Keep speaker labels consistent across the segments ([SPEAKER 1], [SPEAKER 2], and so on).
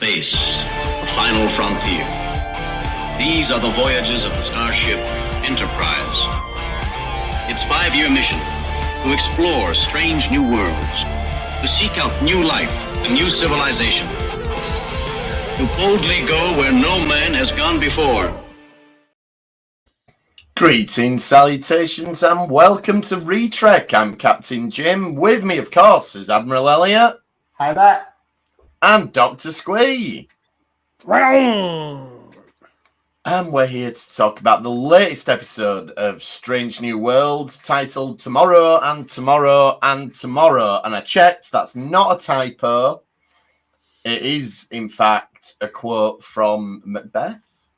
[SPEAKER 1] space, the final frontier. These are the voyages of the starship Enterprise. Its 5-year mission: to explore strange new worlds, to seek out new life and new civilization, to boldly go where no man has gone before.
[SPEAKER 2] Greetings, salutations, and welcome to Retrek. I'm Captain Jim. With me, of course, is Admiral Elliot.
[SPEAKER 3] Hi there.
[SPEAKER 2] And Dr. Squee. And we're here to talk about the latest episode of Strange New Worlds, titled Tomorrow and Tomorrow and Tomorrow. And I checked, that's not a typo. It is, in fact, a quote from Macbeth.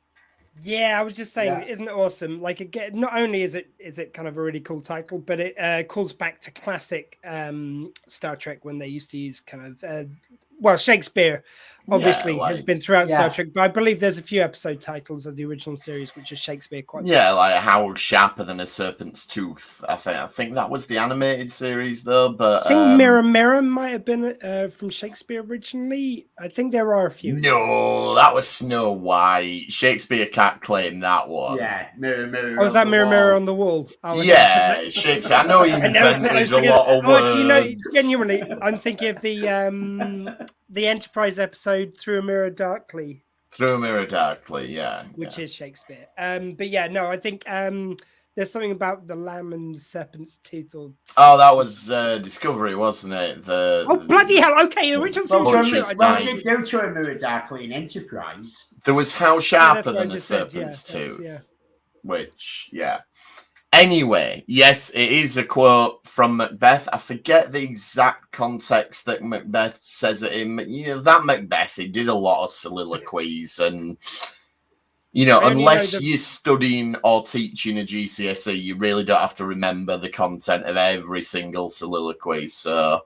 [SPEAKER 4] Yeah, I was just saying, Isn't it awesome? Like, again, not only is it kind of a really cool title, but it calls back to classic Star Trek when they used to use kind of Shakespeare obviously has been throughout Star Trek, but I believe there's a few episode titles of the original series which is Shakespeare quite
[SPEAKER 2] like Howard Sharper Than a Serpent's Tooth. I think that was the animated series though, but
[SPEAKER 4] I think Mirror Mirror might have been from Shakespeare originally. I think there are a few.
[SPEAKER 2] No, that was Snow White. Shakespeare can't claim that one.
[SPEAKER 3] Yeah, Mirror Mirror.
[SPEAKER 4] Oh, was that Mirror Mirror on the Wall? Oh,
[SPEAKER 2] yeah, Shakespeare. I know he invented a lot of words.
[SPEAKER 4] Actually, no, genuinely, I'm thinking of the Enterprise episode Through a Mirror Darkly.
[SPEAKER 2] Through a Mirror Darkly, yeah.
[SPEAKER 4] Which is Shakespeare. But yeah, no, I think there's something about the lamb and the serpent's tooth.
[SPEAKER 2] That was Discovery, wasn't it?
[SPEAKER 4] Bloody hell! Okay, the original series.
[SPEAKER 3] Well, they do Through a Mirror Darkly in Enterprise.
[SPEAKER 2] There was How Sharper Than a Serpent's Tooth, which, Anyway, yes, it is a quote from Macbeth. I forget the exact context that Macbeth says it in. That Macbeth, he did a lot of soliloquies, and unless you're studying or teaching a GCSE, you really don't have to remember the content of every single soliloquy. So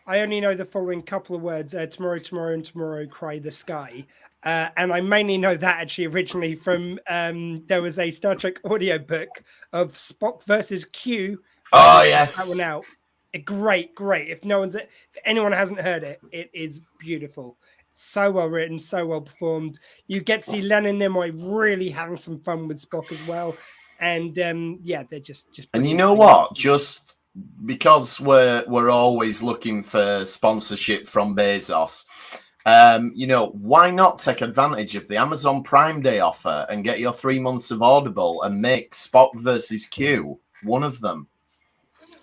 [SPEAKER 4] I only know the following couple of words: tomorrow, tomorrow, and tomorrow, cry the sky. And I mainly know that actually originally from there was a Star Trek audiobook of Spock versus Q.
[SPEAKER 2] Oh yes,
[SPEAKER 4] that one out. Great. If anyone hasn't heard it, it is beautiful. It's so well written, so well performed. You get to see Leonard Nimoy really having some fun with Spock as well. And they're just.
[SPEAKER 2] And you know what? Just because we're always looking for sponsorship from Bezos. Why not take advantage of the Amazon Prime Day offer and get your 3 months of Audible and make Spock versus Q one of them?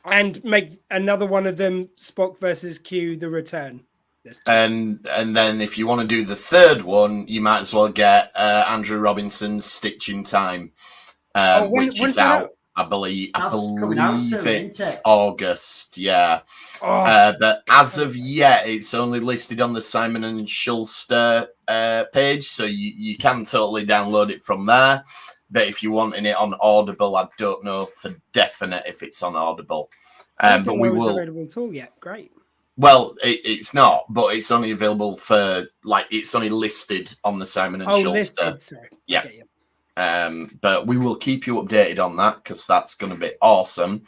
[SPEAKER 4] And make another one of them Spock versus Q, The Return.
[SPEAKER 2] And then if you want to do the third one, you might as well get Andrew Robinson's Stitch in Time, which is out. I believe it's August, but as of yet, it's only listed on the Simon and Schuster page, so you can totally download it from there. But if you're wanting it on Audible, I don't know for definite if it's on Audible.
[SPEAKER 4] But we will. Available at all yet? Great.
[SPEAKER 2] Well, it's not, but it's only available for it's only listed on the Simon and Schuster.
[SPEAKER 4] Listed, sorry.
[SPEAKER 2] Yeah. Okay, but we will keep you updated on that because that's going to be awesome.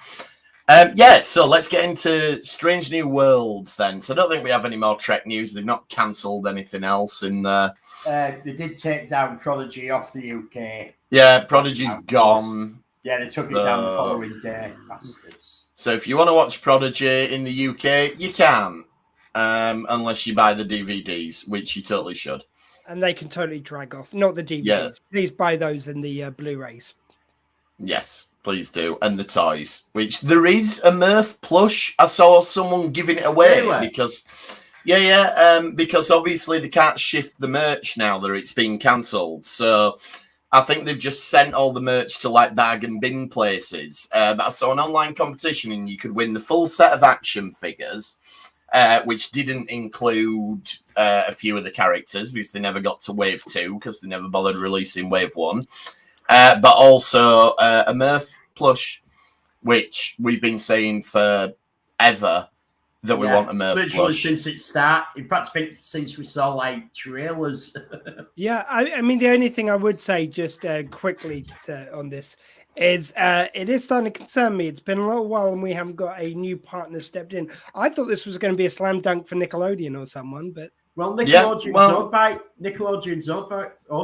[SPEAKER 2] So let's get into Strange New Worlds then. So I don't think we have any more Trek news. They've not cancelled anything else in there.
[SPEAKER 3] They did take down Prodigy off the UK.
[SPEAKER 2] Yeah, Prodigy's gone.
[SPEAKER 3] Yeah, they took it down the following day. Bastards.
[SPEAKER 2] So if you want to watch Prodigy in the UK, you can, unless you buy the DVDs, which you totally should.
[SPEAKER 4] And they can totally drag off. Not the DVDs. Yeah. Please buy those in the Blu-rays. Yes,
[SPEAKER 2] please do. And the toys, which there is a Murph plush. I saw someone giving it away because obviously they can't shift the merch now that it's been cancelled. So I think they've just sent all the merch to bag and bin places. But I saw an online competition and you could win the full set of action figures. Which didn't include a few of the characters because they never got to Wave 2 because they never bothered releasing Wave 1. But also a Murph plush, which we've been saying forever that we want a Murph
[SPEAKER 3] plush. Literally since it started. In fact, since we saw trailers.
[SPEAKER 4] Yeah, I mean, the only thing I would say just quickly on this is it is starting to concern me. It's been a little while and we haven't got a new partner stepped in. I thought this was going to be a slam dunk for Nickelodeon or someone, but
[SPEAKER 3] Well, Nickelodeon's owned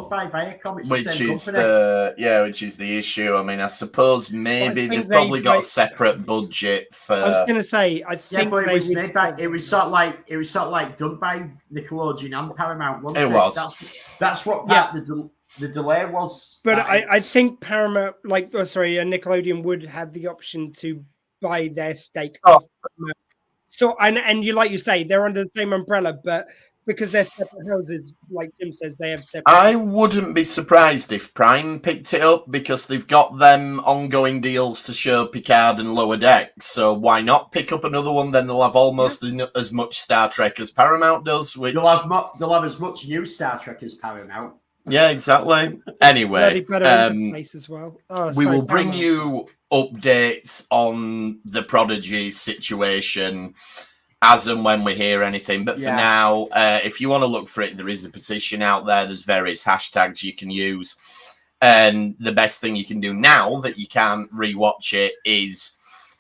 [SPEAKER 3] by Viacom. It's
[SPEAKER 2] which
[SPEAKER 3] the same
[SPEAKER 2] is
[SPEAKER 3] company.
[SPEAKER 2] which is the issue. I mean, I suppose maybe they've
[SPEAKER 4] they
[SPEAKER 2] probably got a separate budget for.
[SPEAKER 4] I was going to say, I think
[SPEAKER 3] but it was made by. It was sort of like done by Nickelodeon and Paramount. Wasn't it?
[SPEAKER 2] It was.
[SPEAKER 3] That's what the delay was.
[SPEAKER 4] But I think Paramount, Nickelodeon would have the option to buy their stake off Paramount. So and you, like you say, they're under the same umbrella, but because they're separate houses, like Jim says, they have separate.
[SPEAKER 2] I wouldn't be surprised if Prime picked it up because they've got them ongoing deals to show Picard and Lower Decks. So why not pick up another one? Then they'll have almost as much Star Trek as Paramount does. Which
[SPEAKER 3] they'll have as much new Star Trek as Paramount.
[SPEAKER 2] Yeah, exactly. Anyway,
[SPEAKER 4] space as well.
[SPEAKER 2] We will bring you updates on the Prodigy situation as and when we hear anything. But for now, if you want to look for it, there is a petition out there. There's various hashtags you can use. And the best thing you can do now that you can't rewatch it is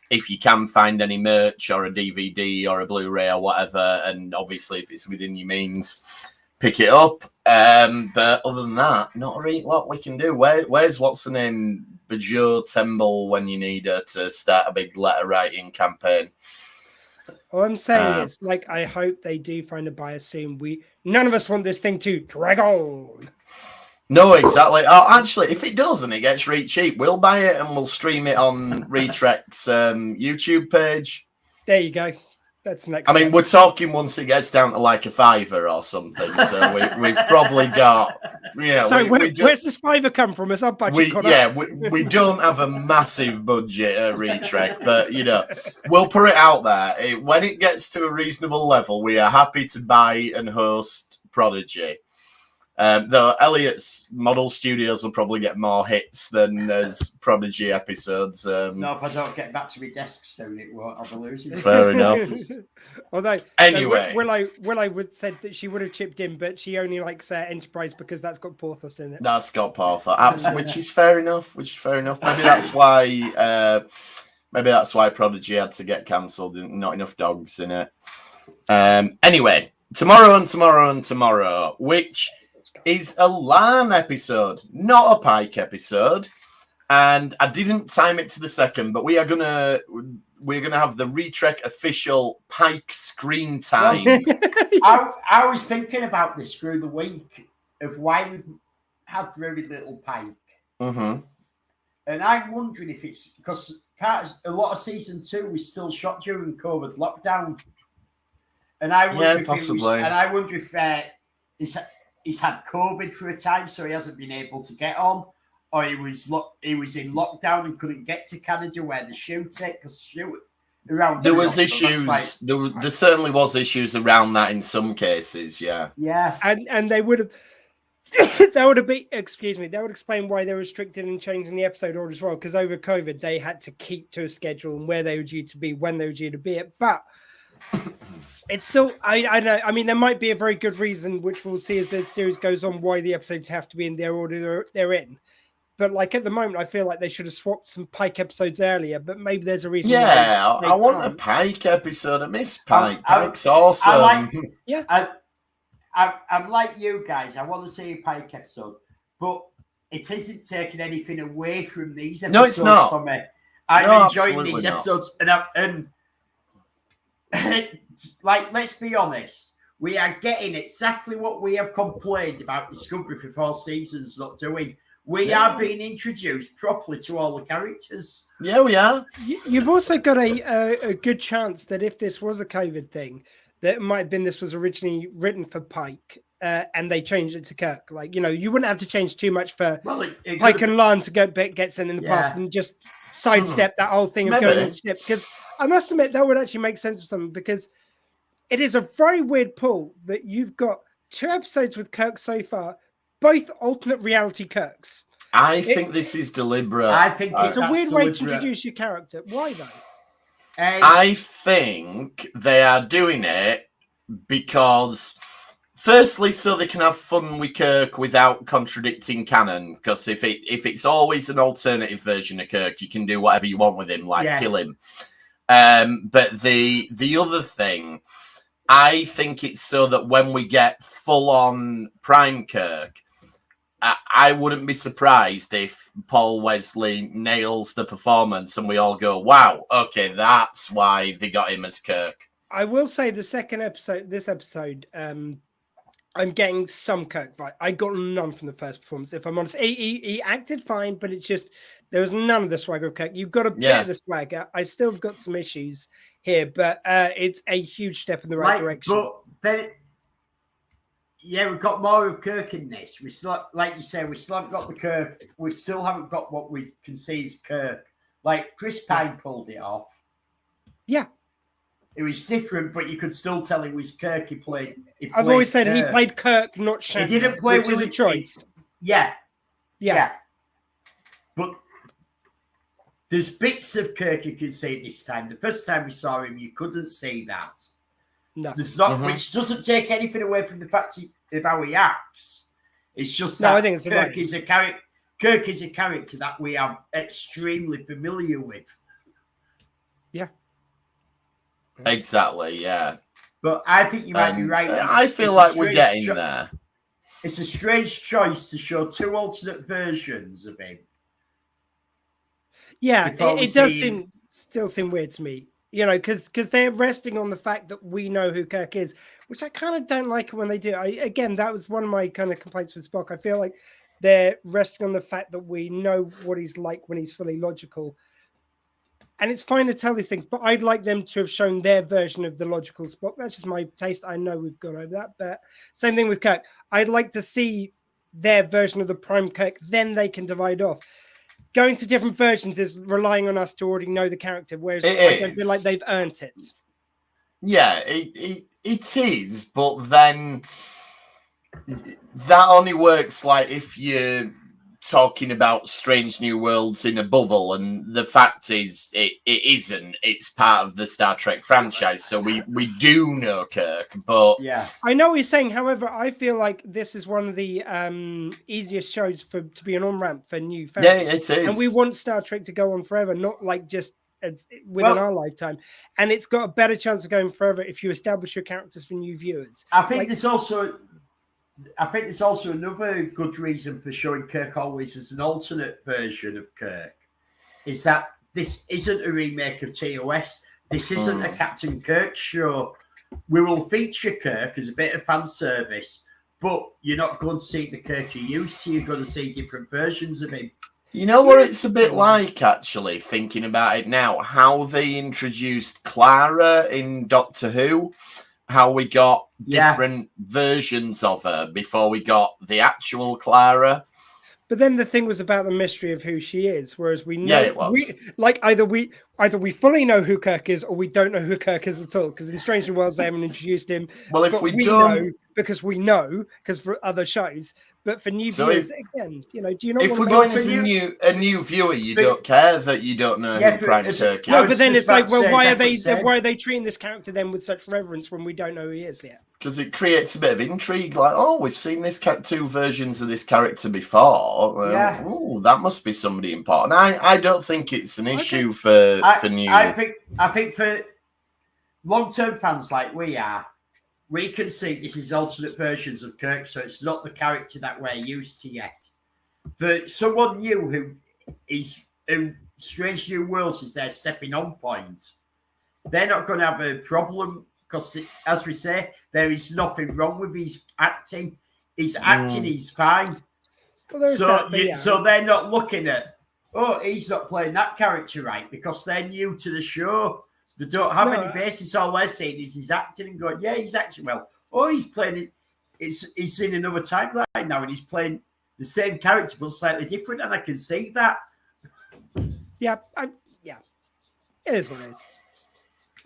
[SPEAKER 2] if you can find any merch or a DVD or a Blu-ray or whatever, and obviously if it's within your means, pick it up. But other than that, not a lot we can do. Where's what's the name? Bajo Temple when you need her to start a big letter writing campaign.
[SPEAKER 4] All I'm saying is, I hope they do find a buyer soon. None of us want this thing to drag on.
[SPEAKER 2] No, exactly. Oh, actually, if it does and it gets really cheap, we'll buy it and we'll stream it on Retrek's YouTube page.
[SPEAKER 4] There you go. That's next.
[SPEAKER 2] I mean, we're talking once it gets down to like a $5 or something. So we've probably got.
[SPEAKER 4] So where's this $5 come from? Is our budget?
[SPEAKER 2] We don't have a massive budget at Retrek, but we'll put it out there. When it gets to a reasonable level, we are happy to buy and host Prodigy. Though Elliot's Model Studios will probably get more hits than there's Prodigy episodes.
[SPEAKER 3] No, if I don't get back to my desk soon, it won't. I'll be losing.
[SPEAKER 2] Fair enough.
[SPEAKER 4] Although,
[SPEAKER 2] anyway,
[SPEAKER 4] Willow would said that she would have chipped in, but she only likes Enterprise because that's got Porthos in it.
[SPEAKER 2] That's got Porthos, absolutely, which is fair enough. Maybe that's why. Maybe that's why Prodigy had to get cancelled. Not enough dogs in it. Anyway, tomorrow, which is a LAN episode, not a Pike episode, and I didn't time it to the second, but we're gonna have the Retrek official Pike screen time.
[SPEAKER 3] I was thinking about this through the week of why we've had very little Pike, and I'm wondering if it's because a lot of season 2 was still shot during COVID lockdown, and I wonder if he's had COVID for a time, so he hasn't been able to get on, or he was in lockdown and couldn't get to Canada where they shoot it because around
[SPEAKER 2] there was issues. There certainly was issues around that in some cases. Yeah.
[SPEAKER 4] And they would have. That would explain why they're restricted and changing the episode order as well. Because over COVID, they had to keep to a schedule and where they were due to be when they were due to be it, but. It's still, I know. I mean, there might be a very good reason, which we'll see as the series goes on, why the episodes have to be in their order they're in. But at the moment, I feel like they should have swapped some Pike episodes earlier. But maybe there's a reason.
[SPEAKER 2] Yeah, I want a Pike episode. I miss Pike. Pike's awesome.
[SPEAKER 3] I'm like you guys. I want to see a Pike episode, but it isn't taking anything away from these episodes.
[SPEAKER 2] No, it's not.
[SPEAKER 3] For me. I'm enjoying these episodes, and let's be honest, we are getting exactly what we have complained about Discovery for 4 seasons not doing. We are being introduced properly to all the characters.
[SPEAKER 2] Yeah, we are.
[SPEAKER 4] You've also got a good chance that if this was a COVID thing, that it might have been this was originally written for Pike and they changed it to Kirk. You wouldn't have to change too much for Pike and Lan to get sent in the past and just sidestep that whole thing of going on ship. Because I must admit, that would actually make sense for something, because it is a very weird pull that you've got 2 episodes with Kirk so far, both alternate reality Kirks.
[SPEAKER 2] I think this is deliberate.
[SPEAKER 3] I think
[SPEAKER 4] it's a weird way to introduce your character. Why though?
[SPEAKER 2] I think they are doing it because, firstly, so they can have fun with Kirk without contradicting canon. Because if it's always an alternative version of Kirk, you can do whatever you want with him, kill him. But the other thing, I think it's so that when we get full-on Prime Kirk, I wouldn't be surprised if Paul Wesley nails the performance and we all go, wow, okay, that's why they got him as Kirk.
[SPEAKER 4] I will say this episode, I'm getting some Kirk vibe. I got none from the first performance, if I'm honest. He acted fine, but it's just, there was none of the swagger of Kirk. You've got a bit of the swagger. I still have got some issues here, but it's a huge step in the right direction.
[SPEAKER 3] But then, we've got more of Kirk in this. We still, like you say, we still haven't got the Kirk. We still haven't got what we can see as Kirk. Like Chris Pine pulled it off.
[SPEAKER 4] Yeah.
[SPEAKER 3] It was different, but you could still tell it was Kirk.
[SPEAKER 4] I've always said Kirk. He played Kirk, not Shatner.
[SPEAKER 3] He didn't play,
[SPEAKER 4] which is a choice.
[SPEAKER 3] Yeah. But there's bits of Kirk you can see this time. The first time we saw him, you couldn't see that.
[SPEAKER 4] No.
[SPEAKER 3] There's not, which doesn't take anything away from the fact of how he acts. It's just that
[SPEAKER 4] I think it's
[SPEAKER 3] Kirk is a character. Kirk is a character that we are extremely familiar with.
[SPEAKER 4] Yeah.
[SPEAKER 2] Exactly, yeah.
[SPEAKER 3] But I think you might be right.
[SPEAKER 2] I feel like we're getting there.
[SPEAKER 3] It's a strange choice to show two alternate versions of him.
[SPEAKER 4] Yeah, it does still seem weird to me. You know, because they're resting on the fact that we know who Kirk is, which I kind of don't like when they do. Again, that was one of my kind of complaints with Spock. I feel like they're resting on the fact that we know what he's like when he's fully logical. And it's fine to tell these things, but I'd like them to have shown their version of the logical Spock. That's just my taste. I know we've gone over that, but same thing with Kirk. I'd like to see their version of the Prime Kirk, then they can divide off. Going to different versions is relying on us to already know the character, whereas I don't feel like they've earned it.
[SPEAKER 2] Yeah, it is, but then that only works like if you're talking about Strange New Worlds in a bubble, and the fact is it isn't. It's part of the Star Trek franchise, so we do know Kirk, but
[SPEAKER 3] yeah,
[SPEAKER 4] I know what you're saying. However, I feel like this is one of the easiest shows to be an on-ramp for new fans.
[SPEAKER 2] Yeah, it is.
[SPEAKER 4] And we want Star Trek to go on forever, not like just within our lifetime. And it's got a better chance of going forever if you establish your characters for new viewers.
[SPEAKER 3] I think there's also another good reason for showing Kirk always as an alternate version of Kirk, is that this isn't a remake of TOS. This isn't a Captain Kirk show. We will feature Kirk as a bit of fan service, but you're not going to see the Kirk you're used to. You're going to see different versions of him.
[SPEAKER 2] You know what it's a bit like, actually, thinking about it now? How they introduced Clara in Doctor Who. How we got different versions of her before we got the actual Clara.
[SPEAKER 4] But then the thing was about the mystery of who she is, whereas we know
[SPEAKER 2] it was.
[SPEAKER 4] either we fully know who Kirk is, or we don't know who Kirk is at all. Because in Strange New Worlds they haven't introduced him.
[SPEAKER 2] Well, if we
[SPEAKER 4] know because for other shows, but for new viewers, again, you know, do you not?
[SPEAKER 2] If we're going as a new viewer, you don't care that you don't know who Prime Kirk is.
[SPEAKER 4] No, but then it's like, well, why are they treating this character then with such reverence when we don't know who he is yet?
[SPEAKER 2] Because it creates a bit of intrigue, like, oh, we've seen this two versions of this character before. Oh, that must be somebody important. I don't think it's an issue for new.
[SPEAKER 3] I think for long-term fans like we are, we can see this is alternate versions of Kirk, so it's not the character that we're used to yet. For someone new who Strange New Worlds is their stepping on point, they're not going to have a problem. Because, as we say, there is nothing wrong with his acting. His acting is fine. Well, so they're not looking at, oh, he's not playing that character right, because they're new to the show. They don't have any basis. All they're saying is he's acting and going, yeah, he's acting well. Oh, he's playing it. He's in another timeline now, and he's playing the same character but slightly different, and I can see that.
[SPEAKER 4] Yeah, it is what it is.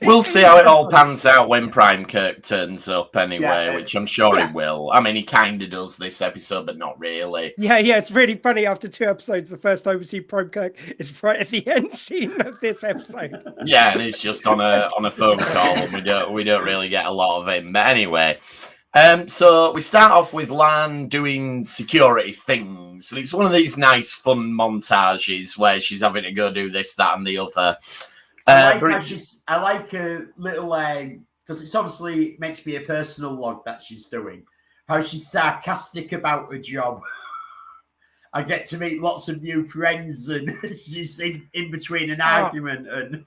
[SPEAKER 2] We'll see how it all pans out when Prime Kirk turns up anyway, which I'm sure he will. I mean, he kind of does this episode, but not really.
[SPEAKER 4] Yeah, it's really funny. After 2 episodes, the first time we see Prime Kirk is right at the end scene of this episode.
[SPEAKER 2] Yeah, and it's just on a phone call, and we don't really get a lot of him. But anyway, so we start off with Lan doing security things, and it's one of these nice, fun montages where she's having to go do this, that, and the other.
[SPEAKER 3] I like a little because it's obviously meant to be a personal log that she's doing, how she's sarcastic about her job. I get to meet lots of new friends, and she's in between an argument. And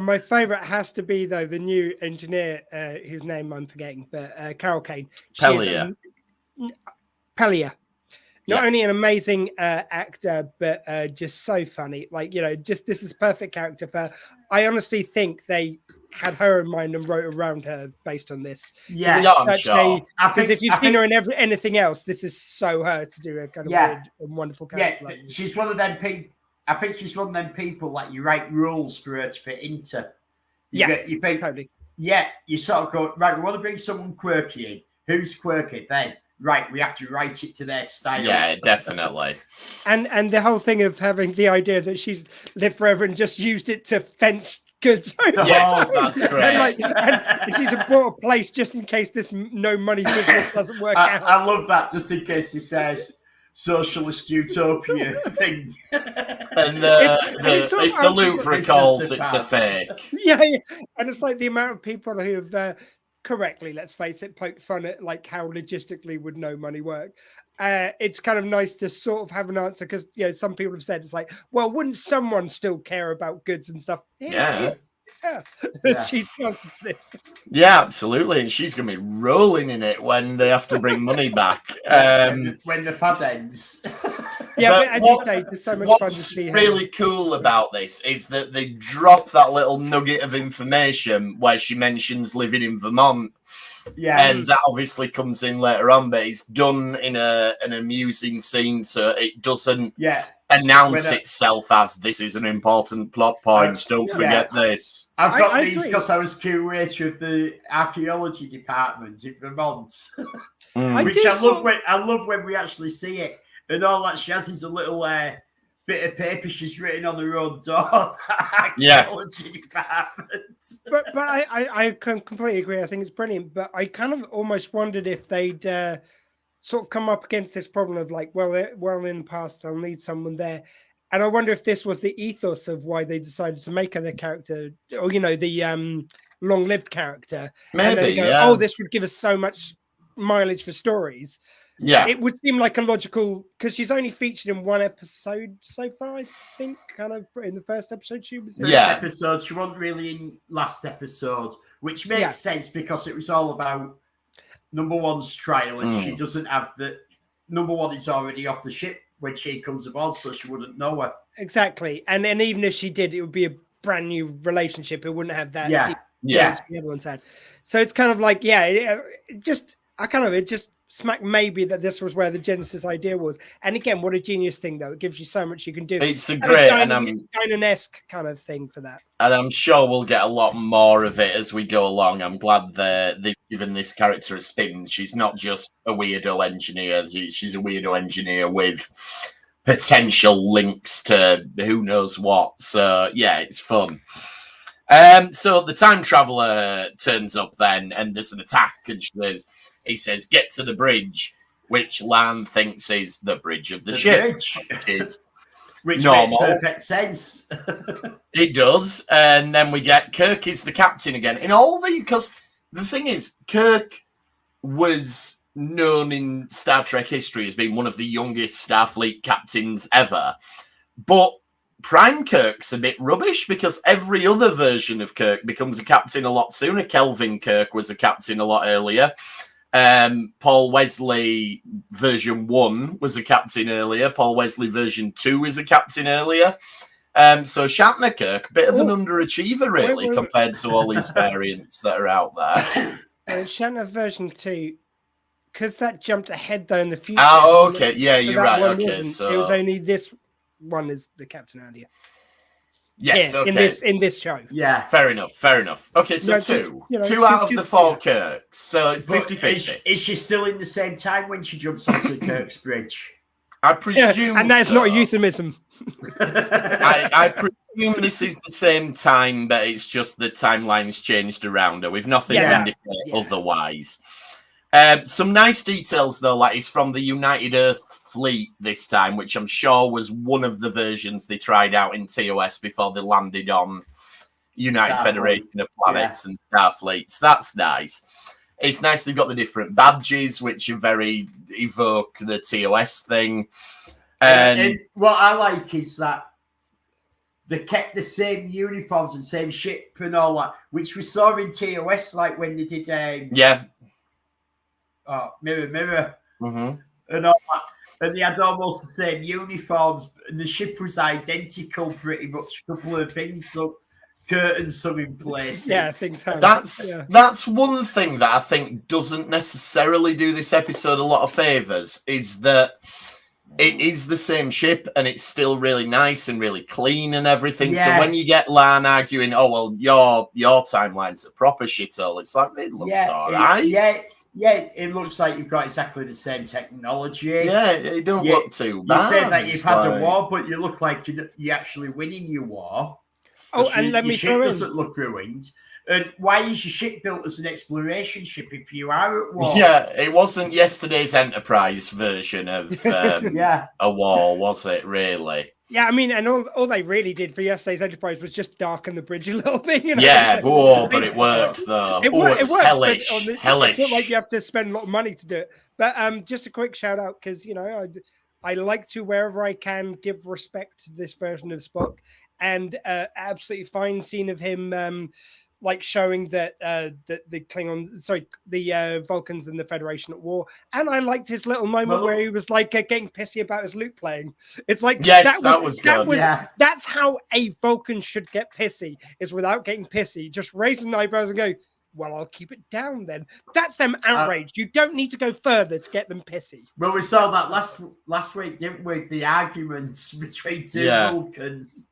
[SPEAKER 4] my favourite has to be though the new engineer, whose name I'm forgetting, but Carol Kane.
[SPEAKER 2] Pellier.
[SPEAKER 4] Pellier. Not only an amazing actor, but just so funny. Like, just this is a perfect character for her. I honestly think they had her in mind and wrote around her based on this.
[SPEAKER 3] Yeah,
[SPEAKER 4] because if you've seen her in anything else, this is so her to do a kind of weird and wonderful character.
[SPEAKER 3] Yeah, she's one of them people. I think she's one of them people like you write rules for her to fit into. You think, totally. Yeah, you sort of go, right, we want to bring someone quirky in. Who's quirky? Then, right, we have to write it to their style.
[SPEAKER 2] Yeah, definitely.
[SPEAKER 4] And the whole thing of having the idea that she's lived forever and just used it to fence goods.
[SPEAKER 2] Yes, that's great.
[SPEAKER 4] And she's bought a place just in case this no money business doesn't work out.
[SPEAKER 3] I love that, just in case he says socialist utopia thing.
[SPEAKER 2] And if the loop recalls, it's a fake.
[SPEAKER 4] Yeah, and it's like the amount of people who have correctly, let's face it, poked fun at like how logistically would no money work. It's kind of nice to sort of have an answer because some people have said it's like, well, wouldn't someone still care about goods and stuff?
[SPEAKER 2] Yeah.
[SPEAKER 4] She's the answer to this.
[SPEAKER 2] Yeah, absolutely, and she's gonna be rolling in it when they have to bring money back.
[SPEAKER 3] When the fad ends.
[SPEAKER 4] But as you say, there's so much fun to see.
[SPEAKER 2] What's really cool about this is that they drop that little nugget of information where she mentions living in Vermont. Yeah, and that obviously comes in later on, but it's done in an amusing scene, so it doesn't announce itself as this is an important plot point. Don't forget this.
[SPEAKER 3] I've got these because I was curator of the archaeology department in Vermont, which I love when we actually see it, and all that she has is a little bit of paper she's written on her own door. Archaeology department.
[SPEAKER 4] But I can completely agree. I think it's brilliant. But I kind of almost wondered if they'd sort of come up against this problem of like, well, in the past, I'll need someone there. And I wonder if this was the ethos of why they decided to make her the character, or, the long-lived character.
[SPEAKER 2] Maybe,
[SPEAKER 4] oh, this would give us so much mileage for stories.
[SPEAKER 2] Yeah,
[SPEAKER 4] it would seem like a logical, because she's only featured in one episode so far, I think, kind of in the first episode she was in.
[SPEAKER 3] Episode. She wasn't really in last episode, which makes sense because it was all about number one's trial, and she doesn't have number one is already off the ship when she comes aboard, so she wouldn't know her.
[SPEAKER 4] Exactly. And even if she did, it would be a brand new relationship. It wouldn't have that. The other ones had. So it's kind of like, it just smack maybe that this was where the Genesis idea was. And again, what a genius thing, though. It gives you so much you can do.
[SPEAKER 2] It's a great
[SPEAKER 4] Dynan-esque kind of thing for that.
[SPEAKER 2] And I'm sure we'll get a lot more of it as we go along. I'm glad they've given this character a spin. She's not just a weirdo engineer. She's a weirdo engineer with potential links to who knows what. So, it's fun. So the time traveler turns up then, and there's an attack, and he says, get to the bridge, which Lan thinks is the bridge of the ship.
[SPEAKER 3] Which
[SPEAKER 2] normal.
[SPEAKER 3] Makes perfect sense.
[SPEAKER 2] It does. And then we get Kirk is the captain again. Because the thing is, Kirk was known in Star Trek history as being one of the youngest Starfleet captains ever. But Prime Kirk's a bit rubbish because every other version of Kirk becomes a captain a lot sooner. Kelvin Kirk was a captain a lot earlier. Paul Wesley version 1 was a captain earlier. Paul Wesley version 2 is a captain earlier. So Shatner Kirk, bit of an underachiever, really, compared to all these variants that are out there.
[SPEAKER 4] Shatner version 2, because that jumped ahead, though, in the future.
[SPEAKER 2] Oh, okay. Yeah, you're right. Okay, so
[SPEAKER 4] it was only this one is the captain earlier.
[SPEAKER 2] Yes, okay.
[SPEAKER 4] In this show.
[SPEAKER 3] Yeah.
[SPEAKER 2] Fair enough. Okay, so two out of the 4 Kirks. So 50-50.
[SPEAKER 3] Is she still in the same time when she jumps onto Kirk's bridge?
[SPEAKER 2] I presume
[SPEAKER 4] and that's not a euphemism.
[SPEAKER 2] I presume this is the same time, but it's just the timeline's changed around her. We've nothing to indicate otherwise. Some nice details, though, like it's from the United Earth Fleet this time, which I'm sure was one of the versions they tried out in TOS before they landed on United
[SPEAKER 3] Starfleet.
[SPEAKER 2] Federation of Planets and Starfleets. That's nice. It's nice they've got the different badges, which are very evoke the TOS thing.
[SPEAKER 3] And what I like is that they kept the same uniforms and same ship and all that, which we saw in TOS, like when they did Mirror, and all that. And they had almost the same uniforms, and the ship was identical pretty much. A couple of things, look, curtains some in places.
[SPEAKER 4] Yeah, things have.
[SPEAKER 2] That's one thing that I think doesn't necessarily do this episode a lot of favors, is that it is the same ship and it's still really nice and really clean and everything.
[SPEAKER 3] Yeah.
[SPEAKER 2] So when you get Lan arguing, oh well, your timeline's a proper shithole, it's like it looks alright.
[SPEAKER 3] Yeah, it looks like you've got exactly the same technology.
[SPEAKER 2] Yeah, it don't look too bad.
[SPEAKER 3] You said that you've had a war, but you look like you're actually winning your war.
[SPEAKER 4] Oh, and let me throw in.
[SPEAKER 3] Your ship doesn't look ruined. And why is your ship built as an exploration ship if you are at war?
[SPEAKER 2] Yeah, it wasn't yesterday's Enterprise version of a war, was it, really?
[SPEAKER 4] Yeah, I mean, and all they really did for yesterday's Enterprise was just darken the bridge a little bit. You know?
[SPEAKER 2] Yeah, but it worked, though. It was hellish. Hellish.
[SPEAKER 4] It's not like you have to spend a lot of money to do it. But just a quick shout out, because, you know, I like to, wherever I can, give respect to this version of Spock. And absolutely fine scene of him like showing that the Klingons, the Vulcans and the Federation at war. And I liked his little moment where he was like getting pissy about his lute playing. It's like,
[SPEAKER 2] yes, that was good.
[SPEAKER 4] That's how a Vulcan should get pissy, is without getting pissy, just raising the eyebrows and go, well, I'll keep it down then. That's them outraged. You don't need to go further to get them pissy.
[SPEAKER 3] Well, we saw that last week, didn't we? The arguments between two Vulcans.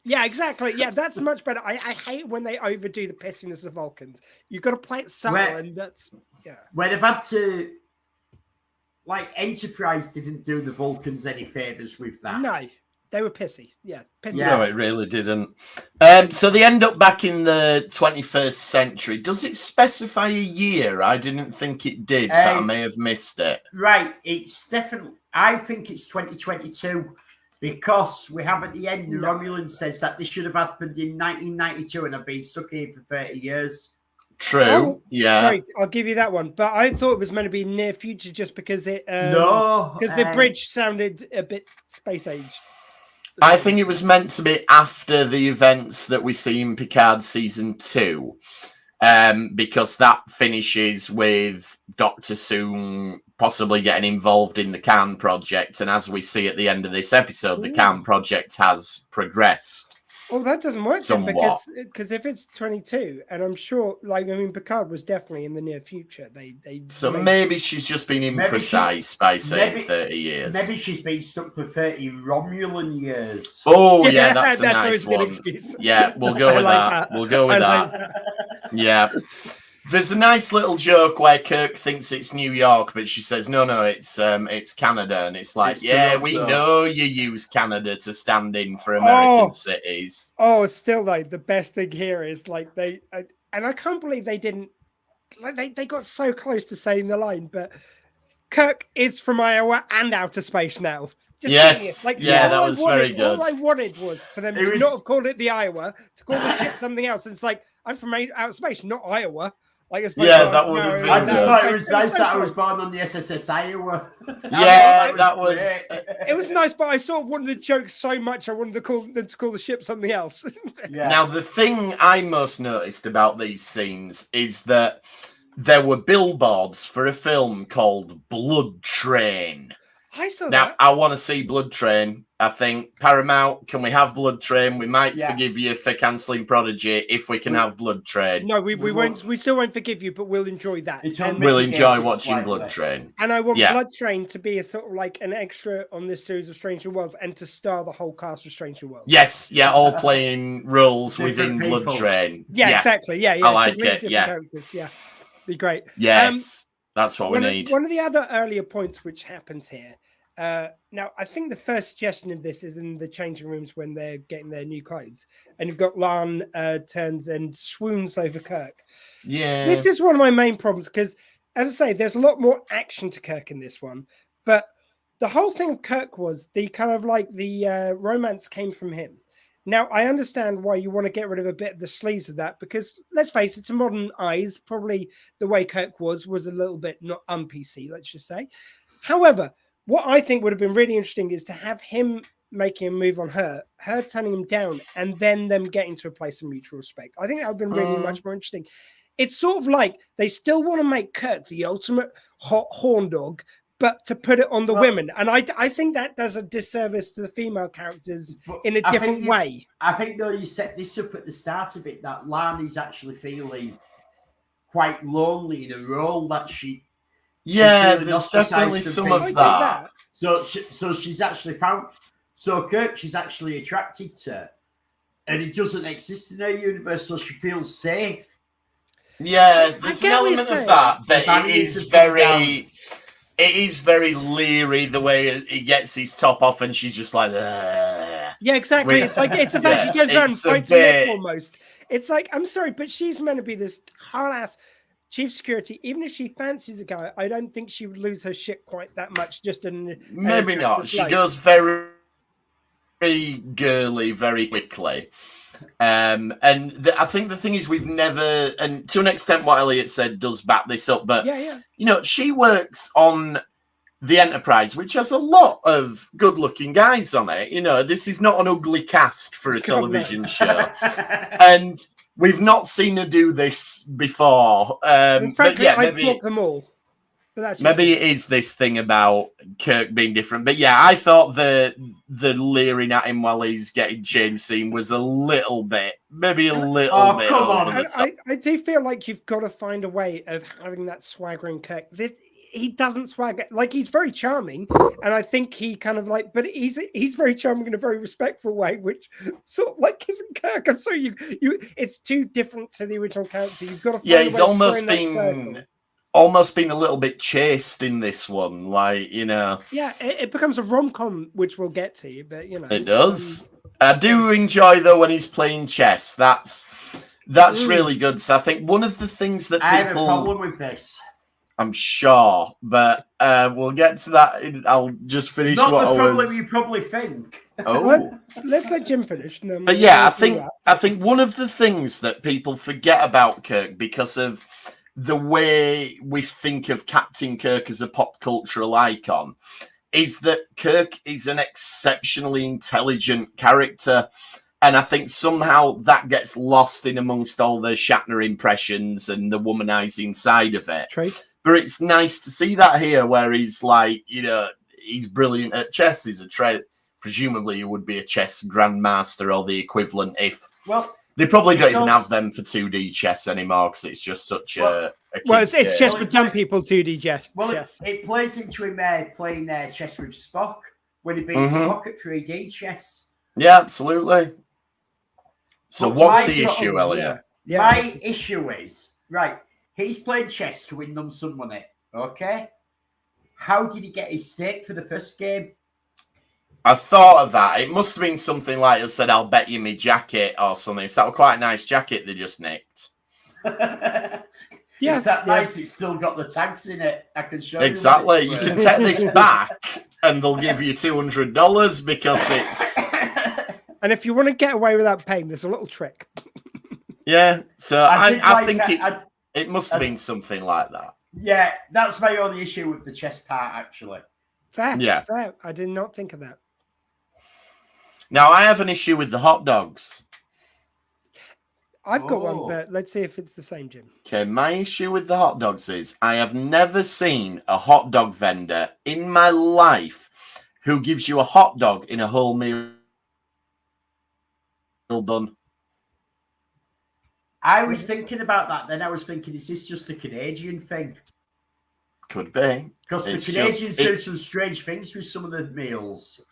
[SPEAKER 4] Yeah, exactly. Yeah, that's much better. I hate when they overdo the pissiness of Vulcans. You've got to play it subtle, and that's
[SPEAKER 3] where they've had to, like, Enterprise didn't do the Vulcans any favors with that.
[SPEAKER 4] No, they were pissy. Yeah, pissy.
[SPEAKER 2] Yeah. No, it really didn't. So they end up back in the 21st century. Does it specify a year? I didn't think it did, but I may have missed it.
[SPEAKER 3] Right, it's definitely. I think it's 2022. Because we have at the end, the Romulan says that this should have happened in 1992 and I've been stuck here for 30 years.
[SPEAKER 2] True. Yeah.
[SPEAKER 4] Sorry, I'll give you that one. But I thought it was meant to be near future just because it because the bridge sounded a bit space age.
[SPEAKER 2] I think it was meant to be after the events that we see in Picard season 2. Because that finishes with Dr. Soong possibly getting involved in the Khan project. And as we see at the end of this episode, the Khan project has progressed.
[SPEAKER 4] Well, that doesn't work then, because if it's 22, and I'm sure, Picard was definitely in the near future. Maybe
[SPEAKER 2] she's just been imprecise by saying 30 years.
[SPEAKER 3] Maybe she's been stuck for 30 Romulan years.
[SPEAKER 2] Oh, yeah, that's a nice one.
[SPEAKER 4] Excuse.
[SPEAKER 2] Yeah, we'll go with that. We'll go with that. Yeah. There's a nice little joke where Kirk thinks it's New York, but she says, no, it's Canada. And it's like, we know you use Canada to stand in for American cities.
[SPEAKER 4] Oh, still, the best thing here is, and I can't believe they didn't, they got so close to saying the line, but Kirk is from Iowa and outer space now.
[SPEAKER 2] Yes, that was very good.
[SPEAKER 4] All I wanted was for them to not have called it the Iowa, to call the ship something else. And it's like, I'm from outer space, not Iowa.
[SPEAKER 2] That would have been.
[SPEAKER 3] I just thought it was nice that I was born on the SSS Iowa.
[SPEAKER 2] That was.
[SPEAKER 4] It was nice, but I sort of wanted the joke so much. I wanted to call them to call the ship something else.
[SPEAKER 2] Now, the thing I most noticed about these scenes is that there were billboards for a film called Blood Train.
[SPEAKER 4] I saw that.
[SPEAKER 2] Now, I want to see Blood Train. I think Paramount, can we have Blood Train? We might forgive you for cancelling Prodigy if we can have Blood Train.
[SPEAKER 4] No, we won't. We still won't forgive you, but we'll enjoy that.
[SPEAKER 2] We'll enjoy watching Blood Train.
[SPEAKER 4] And I want Blood Train to be a sort of like an extra on this series of Stranger Worlds, and to star the whole cast of Stranger Worlds.
[SPEAKER 2] Yes, all playing roles within Blood Train.
[SPEAKER 4] Yeah, exactly. Yeah,
[SPEAKER 2] I like it.
[SPEAKER 4] Characters. Yeah, be great.
[SPEAKER 2] Yes, that's what we need.
[SPEAKER 4] One of the other earlier points which happens here. Now, I think the first suggestion of this is in the changing rooms when they're getting their new clothes, and you've got Lan turns and swoons over Kirk.
[SPEAKER 2] Yeah,
[SPEAKER 4] this is one of my main problems because, as I say, there's a lot more action to Kirk in this one, but the whole thing of Kirk was the kind of like the romance came from him, Now, I understand why you want to get rid of a bit of the sleaze of that, because let's face it, to modern eyes, probably the way Kirk was a little bit not un-PC, let's just say. However, what I think would have been really interesting is to have him making a move on her turning him down, and then them getting to a place of mutual respect. I think that would have been really much more interesting. It's sort of like they still want to make Kirk the ultimate hot horn dog, but to put it on the women. And I think that does a disservice to the female characters in a different way.
[SPEAKER 3] I think, though, you set this up at the start of it, that Lani's actually feeling quite lonely in a role that she...
[SPEAKER 2] Yeah, there's definitely some of that.
[SPEAKER 3] So she's actually found... So Kirk, she's actually attracted to, and it doesn't exist in her universe, so she feels safe.
[SPEAKER 2] Yeah, there's an element of that, but it is very leery the way he gets his top off, and she's just like,
[SPEAKER 4] yeah, exactly. It's like it's the fact she turns around and fights Nick almost. It's like, I'm sorry, but she's meant to be this hard ass chief security. Even if she fancies a guy, I don't think she would lose her shit quite that much. Just in
[SPEAKER 2] maybe not. She goes very girly very quickly. I think the thing is, we've never, and to an extent what Elliot said does back this up, but you know, she works on the Enterprise, which has a lot of good-looking guys on it. You know, this is not an ugly cast for a television show, and we've not seen her do this before.
[SPEAKER 4] And frankly, I'd block them all. But that's
[SPEAKER 2] maybe it is this thing about Kirk being different. But yeah, I thought the leering at him while he's getting changed scene was a little bit, maybe a little bit over the top.
[SPEAKER 4] I do feel like you've got to find a way of having that swaggering Kirk. He doesn't swagger, like, he's very charming, and I think he kind of like, but he's very charming in a very respectful way, which sort of like isn't Kirk. I'm sorry, it's too different to the original character. You've got to find
[SPEAKER 2] he's almost been a little bit chased in this one, like, you know.
[SPEAKER 4] Yeah, it becomes a rom-com, which we'll get to, but you know.
[SPEAKER 2] It does. I do enjoy, though, when he's playing chess. That's really good. So I think one of the things that
[SPEAKER 3] I have a problem with this.
[SPEAKER 2] I'm sure, but we'll get to that. I'll just finish
[SPEAKER 3] Not
[SPEAKER 2] what
[SPEAKER 3] the
[SPEAKER 2] I
[SPEAKER 3] problem
[SPEAKER 2] was...
[SPEAKER 3] you probably think.
[SPEAKER 2] Oh.
[SPEAKER 4] Let's let Jim finish.
[SPEAKER 2] But yeah, I think one of the things that people forget about Kirk, because of the way we think of Captain Kirk as a pop cultural icon, is that Kirk is an exceptionally intelligent character. And I think somehow that gets lost in amongst all the Shatner impressions and the womanizing side of it.
[SPEAKER 4] True.
[SPEAKER 2] But it's nice to see that here, where he's like, you know, he's brilliant at chess. He's presumably he would be a chess grandmaster or the equivalent if...
[SPEAKER 3] Well,
[SPEAKER 2] they probably don't even have them for 2D chess anymore because it's just such a
[SPEAKER 4] it's chess for dumb people, 2D chess.
[SPEAKER 3] Well, it plays into him playing chess with Spock when he beats Spock at 3D chess.
[SPEAKER 2] Yeah, absolutely. So what's the issue, Elliot?
[SPEAKER 3] Yeah. My issue is, right, he's playing chess to win them some money, okay? How did he get his stake for the first game?
[SPEAKER 2] I thought of that. It must have been something like, I said, I'll bet you me jacket or something. So that was quite a nice jacket they just nicked.
[SPEAKER 3] It's that nice, it's still got the tags in it. I can show
[SPEAKER 2] you. You can take this back and they'll give you $200 because it's...
[SPEAKER 4] And if you want to get away without paying, there's a little trick.
[SPEAKER 2] Yeah, so I think it must have been something like that.
[SPEAKER 3] Yeah, that's my only issue with the chess part, actually.
[SPEAKER 4] Fair. I did not think of that.
[SPEAKER 2] Now, I have an issue with the hot dogs.
[SPEAKER 4] I've got one, but let's see if it's the same, Jim.
[SPEAKER 2] Okay, my issue with the hot dogs is I have never seen a hot dog vendor in my life who gives you a hot dog in a whole meal bun.
[SPEAKER 3] I was thinking about that. Then I was thinking, is this just a Canadian thing?
[SPEAKER 2] Could be.
[SPEAKER 3] Because the Canadians do some strange things with some of the meals.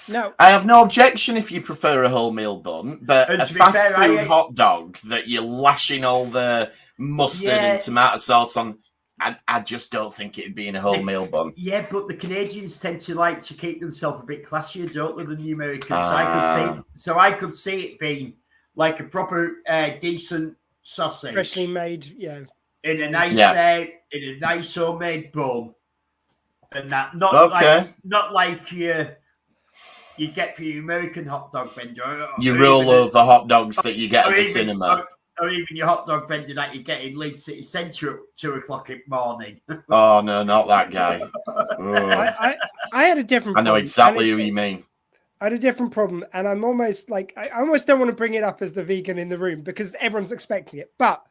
[SPEAKER 4] No,
[SPEAKER 2] I have no objection if you prefer a wholemeal bun, but a fast food hot dog that you're lashing all the mustard and tomato sauce on, I just don't think it'd be in a wholemeal bun.
[SPEAKER 3] Yeah, but the Canadians tend to like to keep themselves a bit classier, don't they, than the Americans? So I could see it being like a proper decent sausage,
[SPEAKER 4] freshly made,
[SPEAKER 3] in a nice homemade bun, and that not like your you get for your American hot dog vendor.
[SPEAKER 2] You roll over hot dogs that you get at the cinema.
[SPEAKER 3] Or even your hot dog vendor that you get in Leeds City Centre at 2 o'clock in the morning.
[SPEAKER 2] Oh, no, not that guy.
[SPEAKER 4] I had a different problem.
[SPEAKER 2] I know exactly who you mean.
[SPEAKER 4] I had a different problem, and I'm almost like, I almost don't want to bring it up as the vegan in the room because everyone's expecting it. But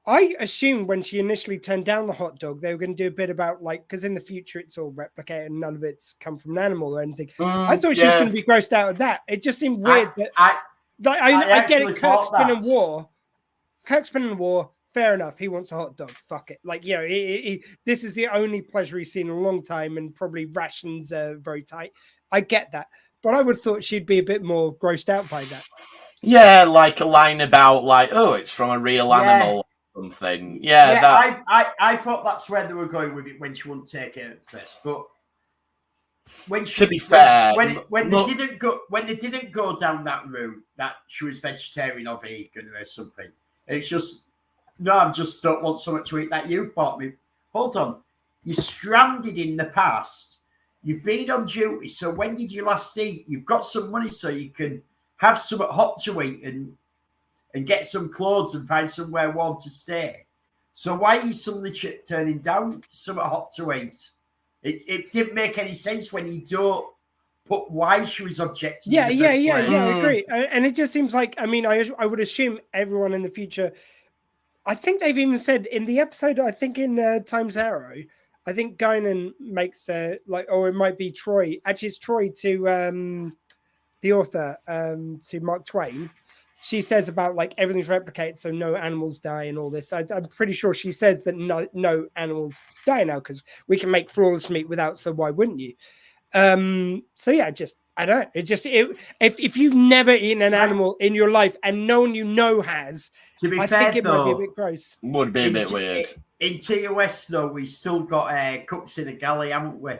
[SPEAKER 4] I assumed when she initially turned down the hot dog, they were going to do a bit about like, because in the future it's all replicated and none of it's come from an animal or anything. I thought she was going to be grossed out of that. It just seemed weird I get it. Kirk's been in war. Kirk's been in war. Fair enough. He wants a hot dog. Fuck it. Like, you know, this is the only pleasure he's seen in a long time, and probably rations are very tight. I get that. But I would have thought she'd be a bit more grossed out by that.
[SPEAKER 2] Yeah, like a line about, like, oh, it's from a real animal or something. Yeah,
[SPEAKER 3] I thought that's where they were going with it when she wouldn't take it at first. But when
[SPEAKER 2] to be fair,
[SPEAKER 3] when they didn't go down that route, that she was vegetarian or vegan or something, it's just, no, I just don't want something to eat that you bought me. Hold on. You're stranded in the past. You've been on duty. So when did you last eat? You've got some money so you can have something hot to eat and get some clothes and find somewhere warm to stay. So why are you suddenly turning down something hot to eat? It didn't make any sense when you don't put why she was objecting.
[SPEAKER 4] Yeah, I agree. And it just seems like, I mean, I would assume everyone in the future, I think they've even said in the episode, I think in Time's Arrow, I think Guinan makes like, or it might be Troy. Actually, it's Troy to the author, to Mark Twain. She says about like everything's replicated, so no animals die and all this. I'm pretty sure she says that no animals die now because we can make flawless meat without. So why wouldn't you? So yeah, I don't know. If you've never eaten an animal in your life and no one you know has, I think it might be a bit gross.
[SPEAKER 2] Would be a bit weird.
[SPEAKER 3] In TOS though, we still got cooks in a galley, haven't we?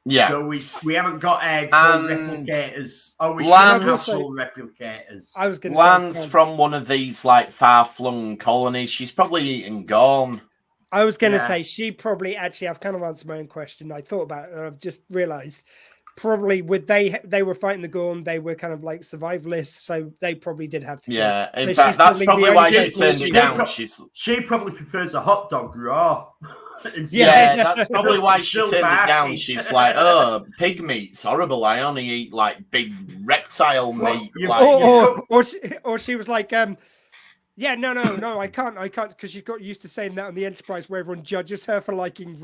[SPEAKER 2] Yeah.
[SPEAKER 3] So we haven't got full replicators. Oh, we
[SPEAKER 2] Lance,
[SPEAKER 3] have full replicators.
[SPEAKER 4] I was going to
[SPEAKER 2] say Lance from one of these like far-flung colonies. She's probably eaten Gorn.
[SPEAKER 4] I was going to say she probably actually. I've kind of answered my own question. I thought about it. And I've just realised probably they were fighting the Gorn. They were kind of like survivalists, so they probably did have to.
[SPEAKER 2] Yeah, in fact, that's probably why she turned it down.
[SPEAKER 3] She probably prefers a hot dog raw.
[SPEAKER 2] Yeah, that's probably why she turned it down. She's like, oh, pig meat's horrible. I only eat like big reptile meat.
[SPEAKER 4] Or she was like, yeah, no, I can't, because she got used to saying that on the Enterprise, where everyone judges her for liking,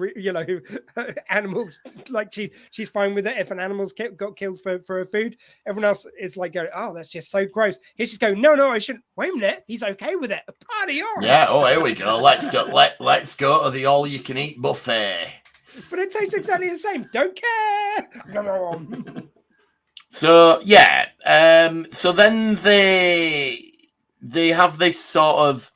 [SPEAKER 4] animals. Like she's fine with it if an animal's got killed for her food. Everyone else is like, going, oh, that's just so gross. Here she's going, no, I shouldn't. Wait a minute, he's okay with it. A party on.
[SPEAKER 2] Yeah. Oh, here we go. Let's go. Let's go to the all-you-can-eat buffet.
[SPEAKER 4] But it tastes exactly the same. Don't care.
[SPEAKER 2] So yeah. So then they have this sort of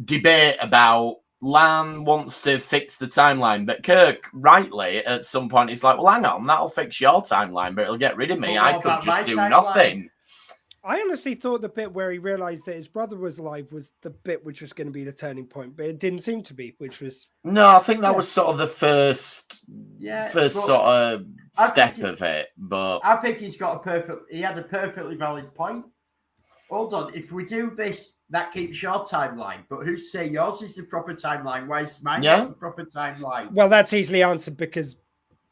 [SPEAKER 2] debate about Lan wants to fix the timeline, but Kirk, rightly, at some point, is like, well, hang on, that'll fix your timeline, but it'll get rid of me. I could just do nothing.
[SPEAKER 4] I honestly thought the bit where he realized that his brother was alive was the bit which was going to be the turning point, but it didn't seem to be, which was...
[SPEAKER 2] No, I think that was sort of the first sort of step of it, but...
[SPEAKER 3] I think he had a perfectly valid point. Hold on, if we do this, that keeps your timeline. But who's say yours is the proper timeline? Why is mine not the proper timeline?
[SPEAKER 4] Well, that's easily answered because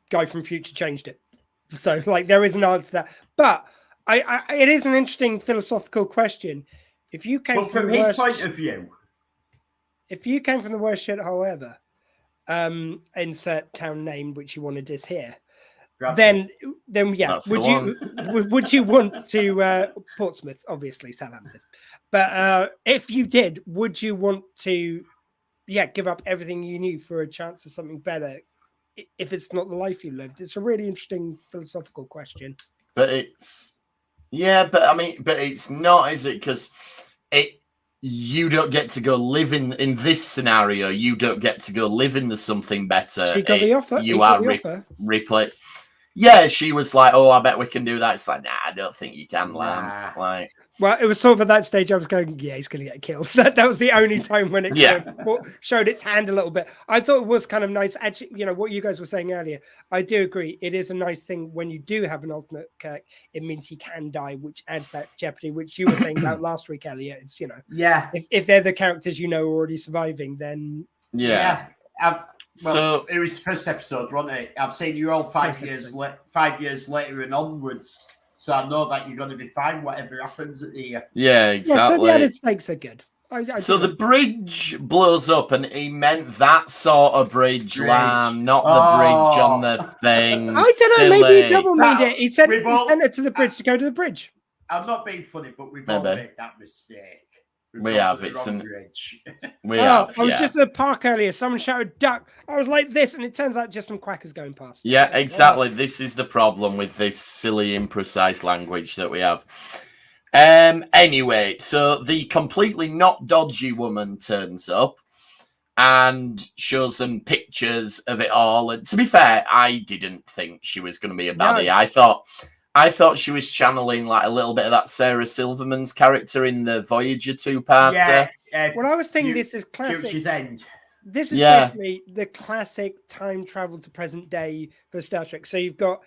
[SPEAKER 4] Guy from Future changed it. So, like, there is an answer to that. But it is an interesting philosophical question. If you came
[SPEAKER 3] from his point of view,
[SPEAKER 4] if you came from the worst shit hole ever, insert town name which you want to diss here. Then yeah. Would you want to Portsmouth, obviously Southampton, but if you did, would you want to give up everything you knew for a chance of something better if it's not the life you lived? It's a really interesting philosophical question.
[SPEAKER 2] But it's but it's not, is it? Because you don't get to go live in this scenario. You don't get to go live in the something better.
[SPEAKER 4] She got the offer.
[SPEAKER 2] You are replay. Yeah, she was like, "Oh, I bet we can do that." It's like, nah, I don't think you can, Lan. Like,
[SPEAKER 4] Well, it was sort of at that stage I was going, yeah, he's going to get killed. That was the only time when it showed its hand a little bit. I thought it was kind of nice. Actually, you know, what you guys were saying earlier, I do agree. It is a nice thing when you do have an alternate Kirk. It means he can die, which adds that jeopardy, which you were saying about last week, Elliot. It's, you know, if they're the characters you know already surviving, then...
[SPEAKER 3] So it was the first episode, wasn't it? I've seen you all 5 years later and onwards. So I know that you're going to be fine, whatever happens at the...
[SPEAKER 2] Yeah, exactly.
[SPEAKER 4] Yeah, so the added stakes are good.
[SPEAKER 2] So the bridge blows up, and he meant that sort of bridge, Lamb, not the bridge on the thing.
[SPEAKER 4] I don't know, maybe he double meaned it. He sent it to the bridge to go to the bridge.
[SPEAKER 3] I'm not being funny, but we've all made that mistake.
[SPEAKER 2] We have. It's an
[SPEAKER 3] bridge.
[SPEAKER 4] I was just at the park earlier. Someone shouted "duck." I was like this, and it turns out just some quackers going past.
[SPEAKER 2] Yeah, exactly. This is the problem with this silly, imprecise language that we have. Anyway, so the completely not dodgy woman turns up and shows them pictures of it all. And to be fair, I didn't think she was going to be a baddie. No. I thought she was channeling like a little bit of that Sarah Silverman's character in the Voyager 2-parter.
[SPEAKER 4] Well, I was thinking this is classic.
[SPEAKER 3] End.
[SPEAKER 4] This is basically the classic time travel to present day for Star Trek. So you've got,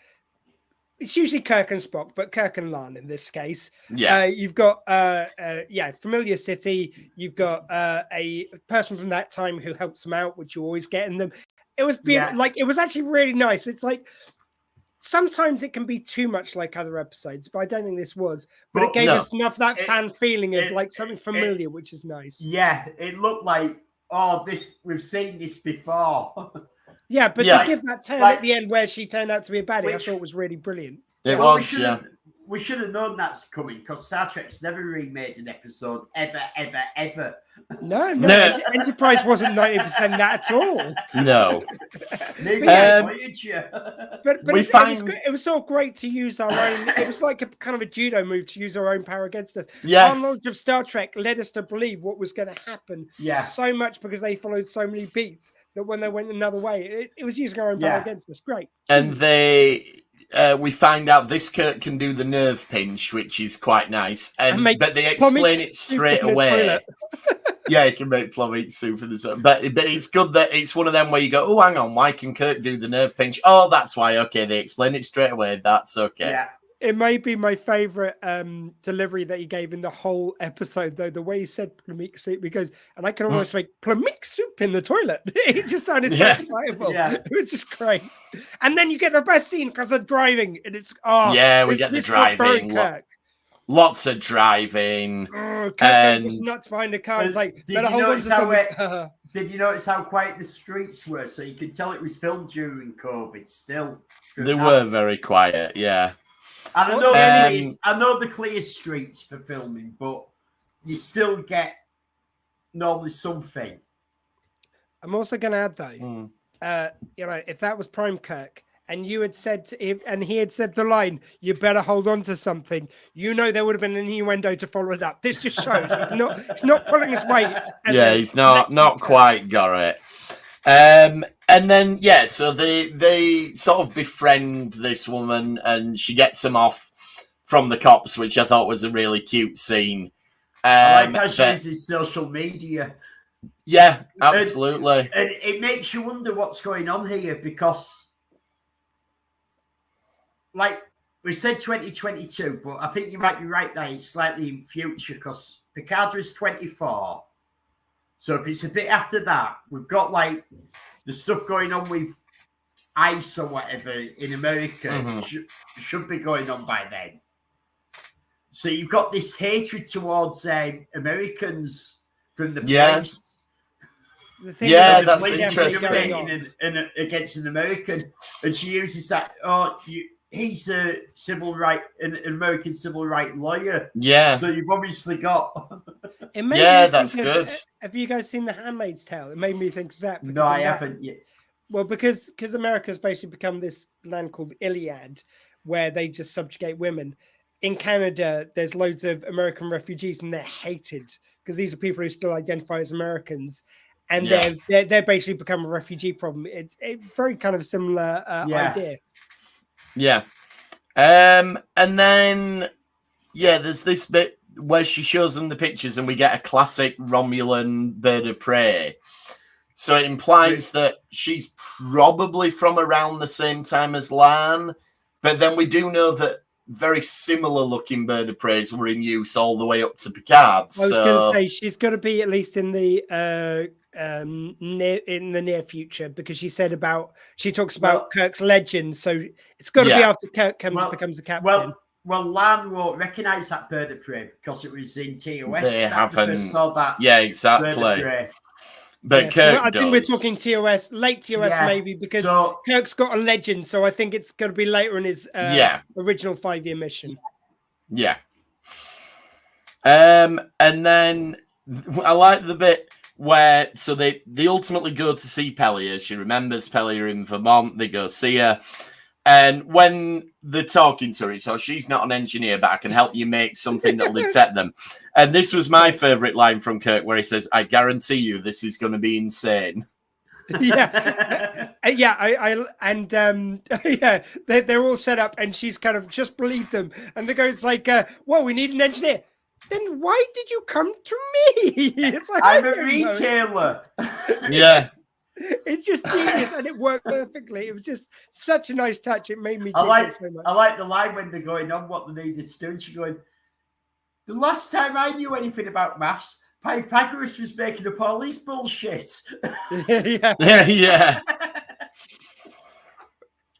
[SPEAKER 4] it's usually Kirk and Spock, but Kirk and La'an in this case.
[SPEAKER 2] Yeah.
[SPEAKER 4] You've got, familiar city. You've got a person from that time who helps them out, which you always get in them. It was it was actually really nice. It's like, sometimes it can be too much like other episodes, but I don't think this was. But it gave us enough that fan feeling of like something familiar, which is nice.
[SPEAKER 3] Yeah, it looked like, we've seen this before.
[SPEAKER 4] Yeah, but to give that turn at the end where she turned out to be a baddie, I thought was really brilliant.
[SPEAKER 2] It was,
[SPEAKER 3] We should have known that's coming because Star Trek's never remade an episode ever.
[SPEAKER 4] No. Enterprise wasn't 90% that at all.
[SPEAKER 2] No.
[SPEAKER 3] Maybe Voyager.
[SPEAKER 4] But it was so great to use our own. It was like a kind of a judo move to use our own power against us.
[SPEAKER 2] Yes.
[SPEAKER 4] Our knowledge of Star Trek led us to believe what was going to happen so much because they followed so many beats that when they went another way, it was using our own power against us. Great.
[SPEAKER 2] And we find out this Kirk can do the nerve pinch, which is quite nice. But they explain it straight away. Yeah, he can make plum soup in the sun. But it's good that it's one of them where you go, oh, hang on, why can Kirk do the nerve pinch? Oh, that's why. Okay, they explain it straight away. That's okay.
[SPEAKER 3] Yeah.
[SPEAKER 4] It may be my favorite delivery that he gave in the whole episode, though. The way he said plummeek soup, because, and I can almost make plummeek soup in the toilet. It just sounded so excitable. Yeah. It was just great. And then you get the best scene because of driving, and it's
[SPEAKER 2] we get the driving. Lots of driving.
[SPEAKER 4] And just nuts behind the car. It's like, better hold on to something.
[SPEAKER 3] Did you notice how quiet the streets were? So you could tell it was filmed during COVID still.
[SPEAKER 2] They were very quiet, yeah.
[SPEAKER 3] And I know the clear streets for filming, but you still get normally something.
[SPEAKER 4] I'm also going to add, though, if that was Prime Kirk and you had said, he had said the line, you better hold on to something, there would have been an innuendo to follow it up. This just shows he's not pulling his weight.
[SPEAKER 2] Yeah, he's not quite got it. And then, so they sort of befriend this woman and she gets them off from the cops, which I thought was a really cute scene.
[SPEAKER 3] I like how she uses social media.
[SPEAKER 2] Yeah, absolutely.
[SPEAKER 3] And it makes you wonder what's going on here because, like, we said 2022, but I think you might be right there. It's slightly in future because Picard was 24. So if it's a bit after that, we've got, like, the stuff going on with ICE or whatever in America should be going on by then. So you've got this hatred towards Americans from the place.
[SPEAKER 2] That's interesting.
[SPEAKER 3] And against an American, and she uses that. He's an American civil rights lawyer. Yeah. So you've obviously got.
[SPEAKER 2] That's good.
[SPEAKER 4] Have you guys seen The Handmaid's Tale? It made me think of that.
[SPEAKER 3] No, I haven't yet.
[SPEAKER 4] Well, because America's basically become this land called Iliad, where they just subjugate women. In Canada, there's loads of American refugees, and they're hated because these are people who still identify as Americans, and they're basically become a refugee problem. It's a very kind of similar idea.
[SPEAKER 2] Yeah. And then, there's this bit where she shows them the pictures and we get a classic Romulan bird of prey. So it implies that she's probably from around the same time as Lan, but then we do know that very similar looking bird of preys were in use all the way up to Picard.
[SPEAKER 4] I was going to say she's got to be at least in the near future, because she talks about Kirk's legend, so it's got to be after Kirk becomes a captain.
[SPEAKER 3] Well, Lan won't recognise that bird of prey because it was in TOS.
[SPEAKER 2] They haven't.
[SPEAKER 3] Saw that.
[SPEAKER 2] Yeah, exactly. But Kirk
[SPEAKER 4] I think we're talking TOS, late TOS maybe, because Kirk's got a legend, so I think it's going to be later in his original 5-year mission.
[SPEAKER 2] Yeah. And then I like the bit where they ultimately go to see Pelia. She remembers Pelia in Vermont. They go see her. And when they're talking to her, so she's not an engineer, but I can help you make something that'll detect them. And this was my favourite line from Kirk, where he says, "I guarantee you this is going to be insane."
[SPEAKER 4] They're all set up, and she's kind of just believed them. And they go, "It's like, well, we need an engineer." Then why did you come to me? It's like,
[SPEAKER 3] I'm a retailer.
[SPEAKER 2] Yeah.
[SPEAKER 4] It's just genius, and it worked perfectly. It was just such a nice touch. It made me
[SPEAKER 3] I like
[SPEAKER 4] so much.
[SPEAKER 3] I like the line when they're going on what they needed to do, and she's going, "The last time I knew anything about maths, Pythagoras was making up all this bullshit."
[SPEAKER 2] Yeah.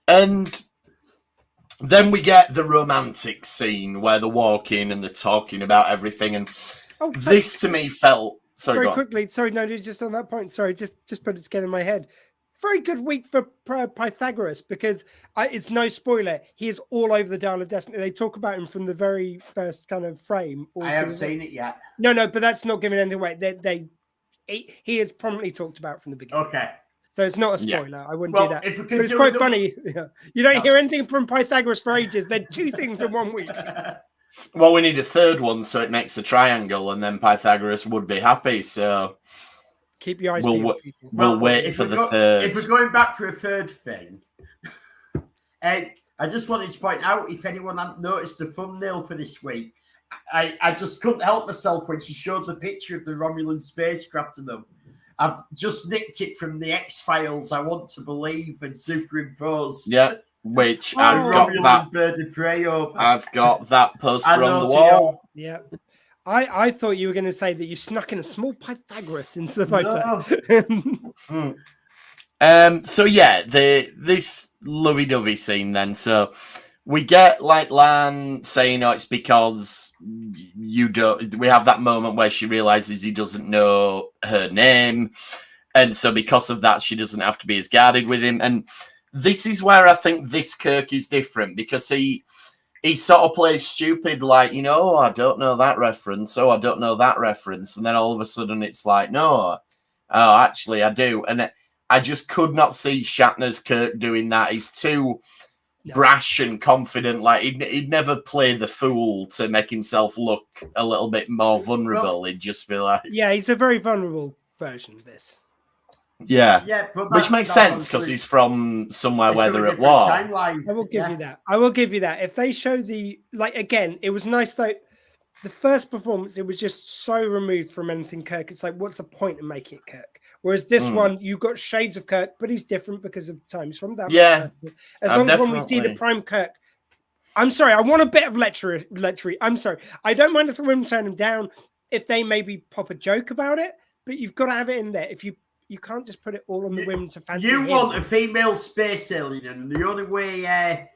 [SPEAKER 2] And then we get the romantic scene where they're walking and they're talking about everything, and this to me felt
[SPEAKER 4] very quickly. Sorry, no, just on that point. Sorry, just put it together in my head. Very good week for Pythagoras, because it's no spoiler. He is all over the Dial of Destiny. They talk about him from the very first kind of frame.
[SPEAKER 3] I haven't seen it yet.
[SPEAKER 4] No, but that's not giving anything away. He is prominently talked about from the beginning.
[SPEAKER 3] Okay.
[SPEAKER 4] So it's not a spoiler. Yeah. I wouldn't do that. But it's quite funny. You don't hear anything from Pythagoras for ages. They're two things in 1 week.
[SPEAKER 2] Well, we need a third one so it makes a triangle, and then Pythagoras would be happy. So
[SPEAKER 4] keep your eyes
[SPEAKER 2] peeled. We'll wait for the third.
[SPEAKER 3] If we're going back for a third thing, I just wanted to point out, if anyone hadn't noticed the thumbnail for this week, I just couldn't help myself when she showed the picture of the Romulan spacecraft and them. I've just nicked it from the X-Files, I Want to Believe, and superimposed.
[SPEAKER 2] Yeah. Which I've got that
[SPEAKER 3] bird of prey over.
[SPEAKER 2] I've got that poster on the wall.
[SPEAKER 4] Yeah. I thought you were going to say that you snuck in a small Pythagoras into the photo.
[SPEAKER 2] No. So yeah, this lovey-dovey scene then. So we get like Lan saying, "Oh, it's because you don't." We have that moment where she realizes he doesn't know her name, and so because of that, she doesn't have to be as guarded with him. And this is where I think this Kirk is different, because he sort of plays stupid, like, "Oh, I don't know that reference. Oh, I don't know that reference." And then all of a sudden it's like, "No, oh, actually I do." And I just could not see Shatner's Kirk doing that. He's too brash and confident. Like he'd never play the fool to make himself look a little bit more vulnerable. He'd just be like...
[SPEAKER 4] Yeah, he's a very vulnerable version of this.
[SPEAKER 2] Yeah, which makes sense because he's from somewhere where they're at war.
[SPEAKER 4] I will give you that. I will give you that. If they show again, it was nice though. The first performance, it was just so removed from anything Kirk. It's like, what's the point of making it Kirk? Whereas this one, you got shades of Kirk, but he's different because of the time he's from. That as long as when we see the prime Kirk. I'm sorry, I want a bit of lechery. I'm sorry. I don't mind if the women turn him down, if they maybe pop a joke about it, but you've got to have it in there. If you can't just put it all on the women to fancy him.
[SPEAKER 3] Want a female space alien, and the only way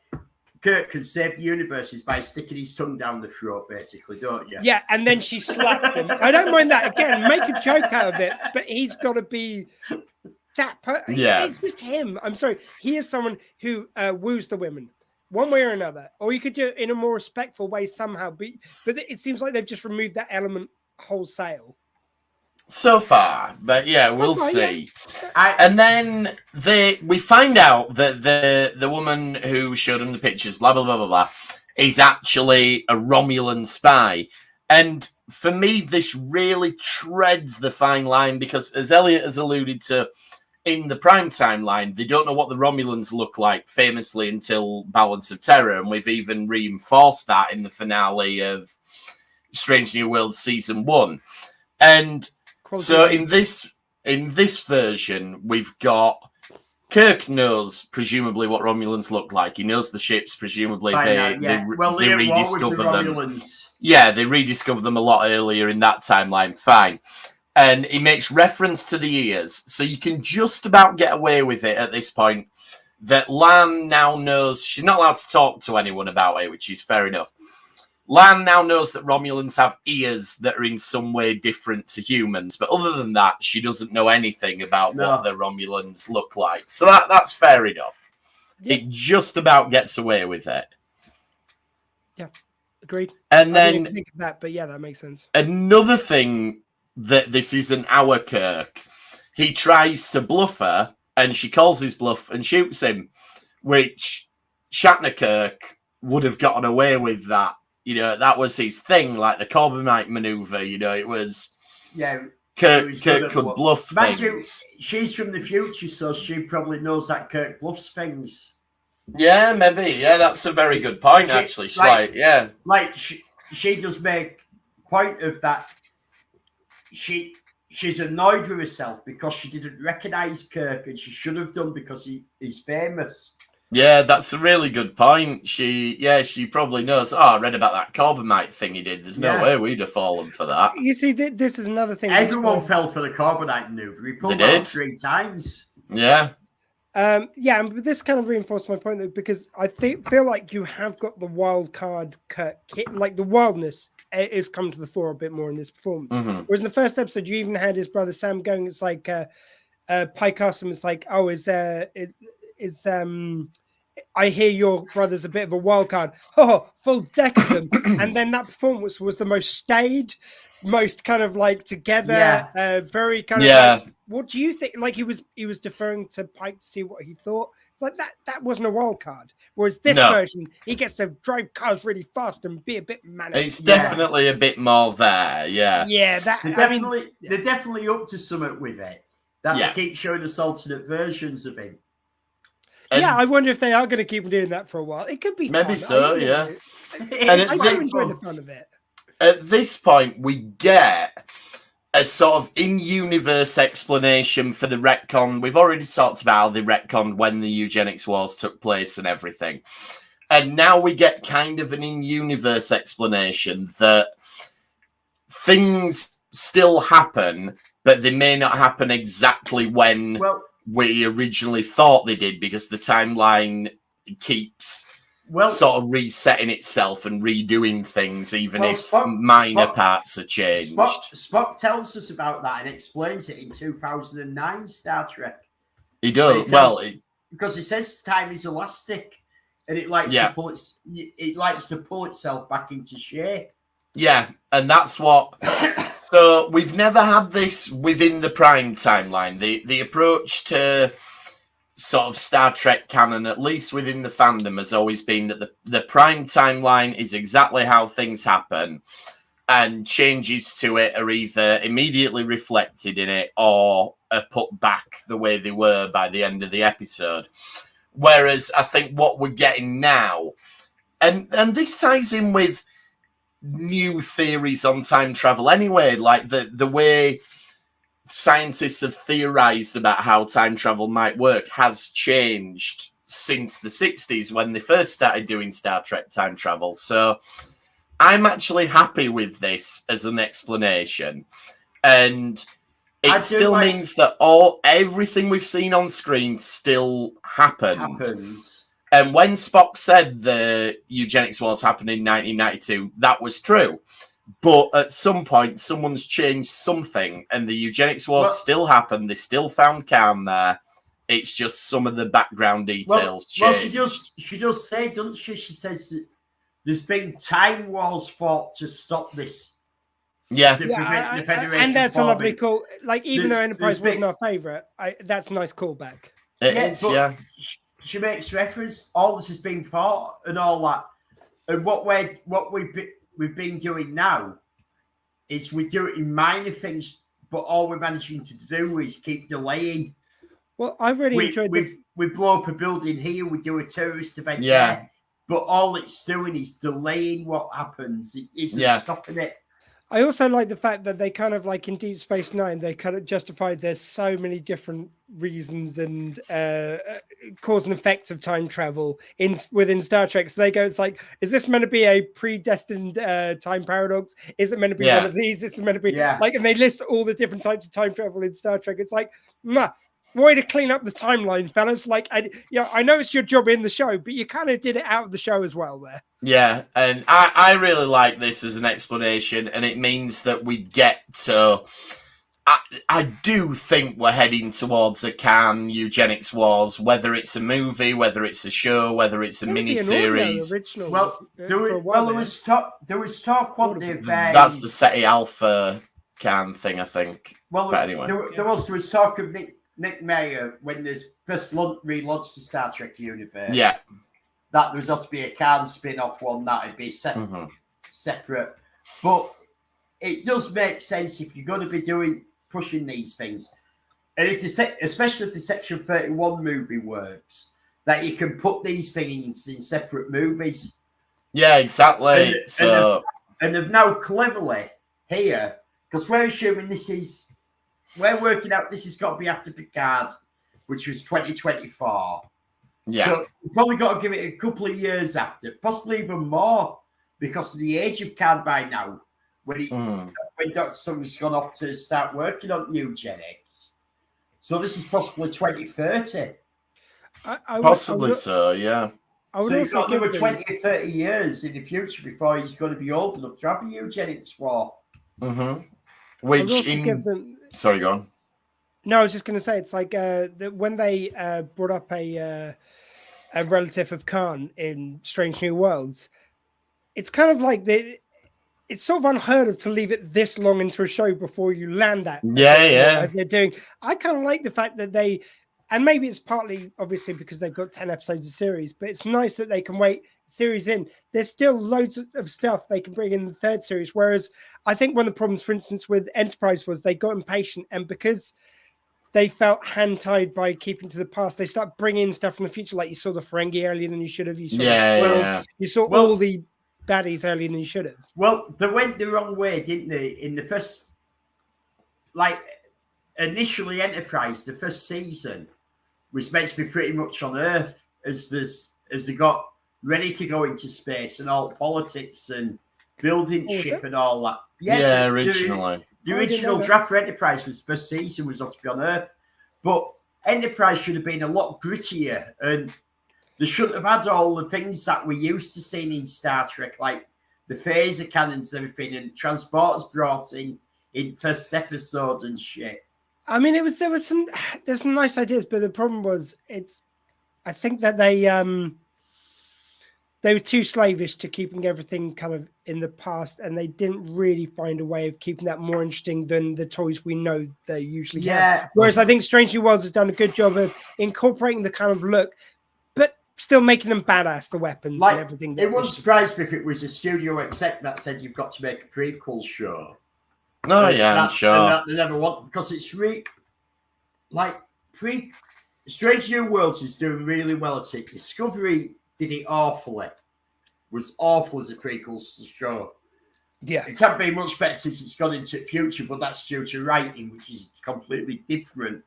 [SPEAKER 3] Kirk can save the universe is by sticking his tongue down the throat, basically, don't you?
[SPEAKER 4] Yeah, and then she slapped him. I don't mind that. Again, make a joke out of it, but he's got to be that person. Yeah. It's just him. I'm sorry. He is someone who woos the women one way or another. Or you could do it in a more respectful way somehow. But it seems like they've just removed that element wholesale.
[SPEAKER 2] So far, but yeah, we'll see. Yeah. And then we find out that the woman who showed him the pictures, blah, blah, blah, blah, blah, is actually a Romulan spy. And for me, this really treads the fine line because, as Elliot has alluded to, in the prime timeline, they don't know what the Romulans look like, famously, until Balance of Terror. And we've even reinforced that in the finale of Strange New Worlds season 1. And so in this version, we've got Kirk knows presumably what Romulans look like. He knows the ships. Presumably they rediscover them. Yeah, they rediscover them a lot earlier in that timeline. Fine. And he makes reference to the ears. So you can just about get away with it at this point that Lan now knows. She's not allowed to talk to anyone about it, which is fair enough. Lan now knows that Romulans have ears that are in some way different to humans. But other than that, she doesn't know anything about what the Romulans look like. So that's fair enough. Yeah. It just about gets away with it.
[SPEAKER 4] Yeah, agreed.
[SPEAKER 2] And
[SPEAKER 4] I
[SPEAKER 2] then
[SPEAKER 4] didn't think of that, but yeah, that makes sense.
[SPEAKER 2] Another thing that this isn't our Kirk. He tries to bluff her, and she calls his bluff and shoots him, which Shatner Kirk would have gotten away with that. You know, that was his thing, like the Corbomite maneuver. You know, it was...
[SPEAKER 3] Yeah.
[SPEAKER 2] Kirk could bluff things.
[SPEAKER 3] She's from the future, so she probably knows that Kirk bluffs things.
[SPEAKER 2] Yeah, maybe. Yeah, that's a very good point, actually.
[SPEAKER 3] She does make point of that. She's annoyed with herself because she didn't recognise Kirk, and she should have done because he's famous.
[SPEAKER 2] Yeah, that's a really good point. She probably knows. Oh, I read about that Corbomite thing he did. There's no way we'd have fallen for that.
[SPEAKER 4] You see, this is another thing.
[SPEAKER 3] Everyone fell for the Corbomite maneuver. He pulled it 3 times.
[SPEAKER 2] Yeah.
[SPEAKER 4] But this kind of reinforced my point, though, because I feel like you have got the wild card Kirk kit, like the wildness is come to the fore a bit more in this performance. Mm-hmm. Whereas in the first episode, you even had his brother Sam going. It's like Pike asked him, "It's like, oh, I hear your brother's a bit of a wild card. Oh, full deck of them." And then that performance was the most staid, most kind of like together, very kind of like, what do you think? Like he was deferring to Pike to see what he thought. It's like that wasn't a wild card. Whereas this version, he gets to drive cars really fast and be a bit manic.
[SPEAKER 2] It's definitely a bit more there, yeah.
[SPEAKER 4] Yeah,
[SPEAKER 3] they're definitely up to something with it. They keep showing us alternate versions of him.
[SPEAKER 2] And
[SPEAKER 4] I wonder if they are going to keep doing that for a while. It could be
[SPEAKER 2] maybe
[SPEAKER 4] fun.
[SPEAKER 2] so, yeah.
[SPEAKER 4] I do enjoy the fun of it.
[SPEAKER 2] At this point, we get a sort of in-universe explanation for the retcon. We've already talked about the retcon when the eugenics wars took place and everything. And now we get kind of an in-universe explanation that things still happen, but they may not happen exactly when we originally thought they did, because the timeline keeps sort of resetting itself and redoing things, even if minor parts are changed.
[SPEAKER 3] Spock tells us about that and explains it in 2009 Star Trek.
[SPEAKER 2] He does.
[SPEAKER 3] Because he says time is elastic, and it likes to pull itself back into shape.
[SPEAKER 2] Yeah, and that's what. So we've never had this within the Prime timeline. The approach to sort of Star Trek canon, at least within the fandom, has always been that the Prime timeline is exactly how things happen, and changes to it are either immediately reflected in it or are put back the way they were by the end of the episode. Whereas I think what we're getting now, and this ties in with new theories on time travel anyway, like the way scientists have theorized about how time travel might work has changed since the 60s when they first started doing Star Trek time travel. So I'm actually happy with this as an explanation, and it still means that everything we've seen on screen still happens. And when Spock said the eugenics wars happened in 1992, that was true. But at some point, someone's changed something, and the eugenics wars still happened. They still found Khan there. It's just some of the background details changed.
[SPEAKER 3] Well, she does say, doesn't she? She says that there's been time wars fought to stop this.
[SPEAKER 2] Yeah.
[SPEAKER 3] The Federation
[SPEAKER 4] and that's
[SPEAKER 3] forming.
[SPEAKER 4] a lovely call. Like, even though Enterprise wasn't our favourite, that's a nice callback.
[SPEAKER 2] It is.
[SPEAKER 3] She makes reference, all this has been fought and all that. And what we've been doing now is we do it in minor things, but all we're managing to do is keep delaying.
[SPEAKER 4] Well, I really enjoyed
[SPEAKER 3] we blow up a building here, we do a terrorist event there. but all it's doing is delaying what happens. It isn't stopping it.
[SPEAKER 4] I also like the fact that they kind of like in Deep Space Nine, they kind of justified there's so many different reasons and cause and effects of time travel within Star Trek. So they go, it's like, is this meant to be a predestined time paradox? Is it meant to be one of these? This is meant to be like, and they list all the different types of time travel in Star Trek. It's like, way to clean up the timeline, fellas. Like, I know it's your job in the show, but you kind of did it out of the show as well there.
[SPEAKER 2] Yeah, and I really like this as an explanation, and it means that we get to... I do think we're heading towards a Khan eugenics wars, whether it's a movie, whether it's a show, whether it's a mini-series.
[SPEAKER 3] There was talk one day.
[SPEAKER 2] That's the SETI Alpha Khan thing, I think.
[SPEAKER 3] Well,
[SPEAKER 2] but anyway.
[SPEAKER 3] There was talk of Nick Mayer when there's first relaunched the Star Trek universe.
[SPEAKER 2] Yeah.
[SPEAKER 3] That there was ought to be a Khan spin-off one that'd be separate. But it does make sense if you're going to be pushing these things. And especially if the Section 31 movie works, that you can put these things in separate movies.
[SPEAKER 2] Yeah, exactly.
[SPEAKER 3] And they've now cleverly here, because we're assuming we're working out this has got to be after Picard, which was 2024.
[SPEAKER 2] Yeah.
[SPEAKER 3] So we've probably got to give it a couple of years after, possibly even more, because of the age of Khan by now, when Dr. Sung's gone off to start working on eugenics. So this is possibly 2030.
[SPEAKER 2] Possibly so, yeah.
[SPEAKER 3] So you've got another 20 or 30 years in the future before he's going to be old enough to have a eugenics war.
[SPEAKER 2] Sorry, go on.
[SPEAKER 4] No, I was just going to say, it's like when they brought up a relative of Khan in Strange New Worlds, it's kind of like it's sort of unheard of to leave it this long into a show before you land that. As they're doing. I kind of like the fact that and maybe it's partly obviously because they've got 10 episodes of series, but it's nice that they can wait series in. There's still loads of stuff they can bring in the third series. Whereas I think one of the problems, for instance, with Enterprise was they got impatient, and because they felt hand-tied by keeping to the past, they start bringing stuff from the future. Like you saw the Ferengi earlier than you should have. You saw all the baddies earlier than you should have.
[SPEAKER 3] Well, they went the wrong way, didn't they? In the first, initially Enterprise, the first season was meant to be pretty much on Earth as they got ready to go into space and all politics and building ship and all that.
[SPEAKER 2] Yeah, originally.
[SPEAKER 3] The original draft for Enterprise was first season was ought to be on Earth. But Enterprise should have been a lot grittier, and they shouldn't have had all the things that we're used to seeing in Star Trek, like the phaser cannons and everything, and transporters brought in first episodes and shit.
[SPEAKER 4] I mean, there's some nice ideas, but the problem was I think that they were too slavish to keeping everything kind of in the past, and they didn't really find a way of keeping that more interesting than the toys we know they usually have. Whereas I think Strange New Worlds has done a good job of incorporating the kind of look, but still making them badass, the weapons and everything.
[SPEAKER 3] It wouldn't surprise me if it was a studio exec that said you've got to make a prequel show.
[SPEAKER 2] Oh, yeah, I'm sure.
[SPEAKER 3] And that they never want, because it's Strange New Worlds is doing really well at it. Discovery did it awfully. Was awful as a prequel show.
[SPEAKER 4] Yeah.
[SPEAKER 3] It can't be much better since it's gone into the future, but that's due to writing, which is completely different.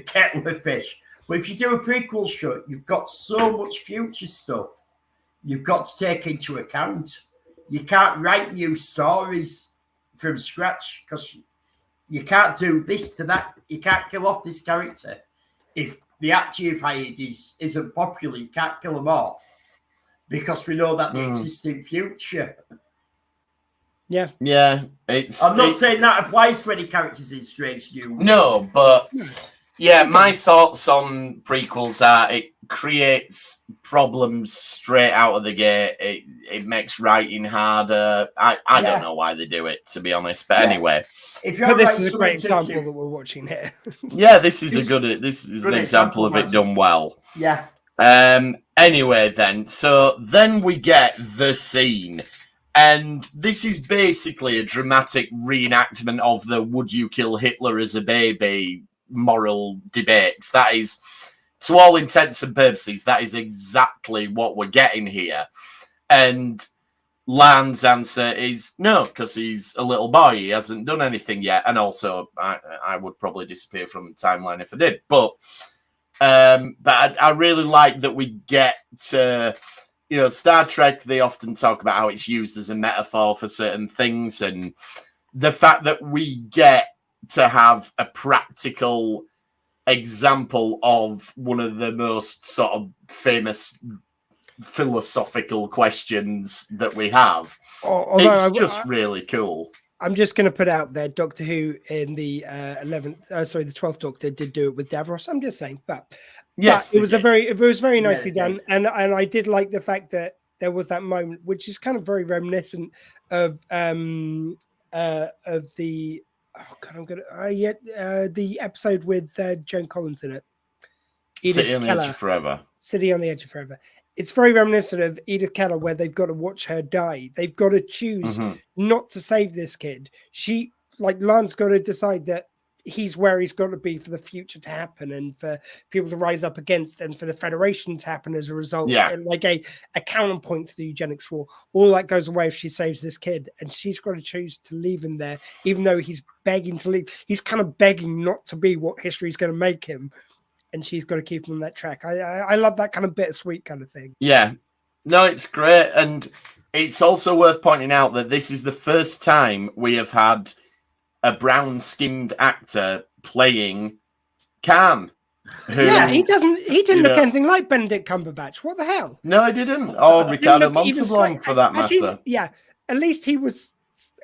[SPEAKER 3] Kettle of fish. But if you do a prequel show, you've got so much future stuff you've got to take into account. You can't write new stories from scratch because you can't do this to that. You can't kill off this character. If the actor you've hired isn't popular, you can't kill them off because we know that they exist in future.
[SPEAKER 4] Yeah.
[SPEAKER 2] Yeah.
[SPEAKER 3] I'm not saying that applies to any characters in Strange New Worlds.
[SPEAKER 2] No, but yeah, my thoughts on prequels are it creates problems straight out of the gate. It makes writing harder. I don't know why they do it, to be honest. But anyway,
[SPEAKER 4] but this is a great example that we're watching here.
[SPEAKER 2] Yeah, this is an example of it done well.
[SPEAKER 3] Yeah.
[SPEAKER 2] Anyway, then we get the scene. And this is basically a dramatic reenactment of the would you kill Hitler as a baby moral debates. That is to all intents and purposes, that is exactly what we're getting here. And Lan's answer is no, because he's a little boy. He hasn't done anything yet. And also, I would probably disappear from the timeline if I did. But I really like that we get to, Star Trek, they often talk about how it's used as a metaphor for certain things. And the fact that we get to have a practical example of one of the most sort of famous philosophical questions that we have. It's just really cool.
[SPEAKER 4] I'm just going to put out there, Doctor Who in the the 12th Doctor did do it with Davros. I'm just saying, but yes, it was very nicely done, and I did like the fact that there was that moment, which is kind of very reminiscent of the the episode with Joan Collins in it.
[SPEAKER 2] City on the Edge of Forever.
[SPEAKER 4] City on the Edge of Forever. It's very reminiscent of Edith Keller, where they've got to watch her die. They've got to choose not to save this kid. Lan's got to decide that he's where he's got to be for the future to happen and for people to rise up against and for the Federation to happen as a result.
[SPEAKER 2] Yeah.
[SPEAKER 4] Like a counterpoint to the eugenics war. All that goes away if she saves this kid. And she's got to choose to leave him there, even though he's begging to leave. He's kind of begging not to be what history's going to make him. And she's got to keep him on that track. I love that kind of bittersweet kind of thing.
[SPEAKER 2] Yeah. No, it's great. And it's also worth pointing out that this is the first time we have had a brown-skinned actor playing Khan.
[SPEAKER 4] He didn't look anything like Benedict Cumberbatch. What the hell?
[SPEAKER 2] No, he didn't. Or Ricardo Montalban, for that matter.
[SPEAKER 4] At least he was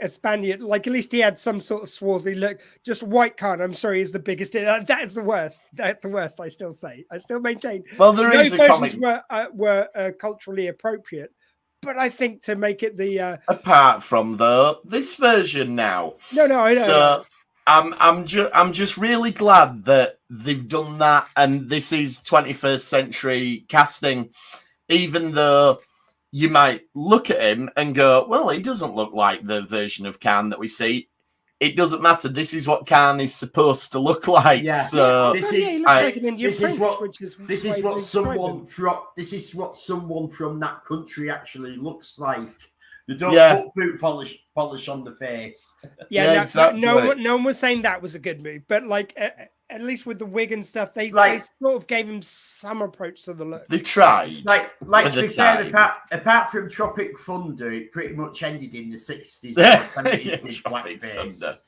[SPEAKER 4] a Spaniard. Like, at least he had some sort of swarthy look. Just white Khan, I'm sorry, is the biggest. That is the worst. That's the worst, I still say. I still maintain.
[SPEAKER 2] Well, there is a comic.
[SPEAKER 4] Were culturally appropriate. But I think to make it the
[SPEAKER 2] apart from this version now.
[SPEAKER 4] No, I know.
[SPEAKER 2] So I'm just really glad that they've done that, and this is 21st century casting. Even though you might look at him and go, "Well, he doesn't look like the version of Khan that we see." It doesn't matter. This is what Khan is supposed to look like. Yeah. So
[SPEAKER 3] this is what someone from that country actually looks like. They don't put boot polish on the face.
[SPEAKER 4] Exactly. No one was saying that was a good move, but at least with the wig and stuff, they sort of gave him some approach to the look.
[SPEAKER 2] They tried.
[SPEAKER 3] To be fair, apart from Tropic Thunder, it pretty much ended in the 60s or 70s. Blackface.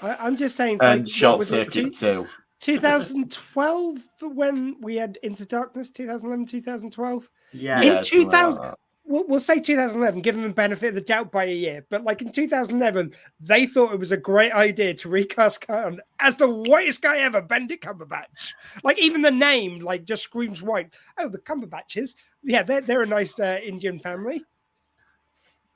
[SPEAKER 4] I'm just saying.
[SPEAKER 2] And Short Circuit too.
[SPEAKER 4] 2012, when we had Into Darkness, 2011, 2012.
[SPEAKER 3] Yeah.
[SPEAKER 4] In 2000. We'll say 2011, give them the benefit of the doubt by a year. But in 2011, they thought it was a great idea to recast Khan as the whitest guy ever, Benedict Cumberbatch. Even the name, just screams white. Oh, the Cumberbatches. Yeah, they're a nice Indian family.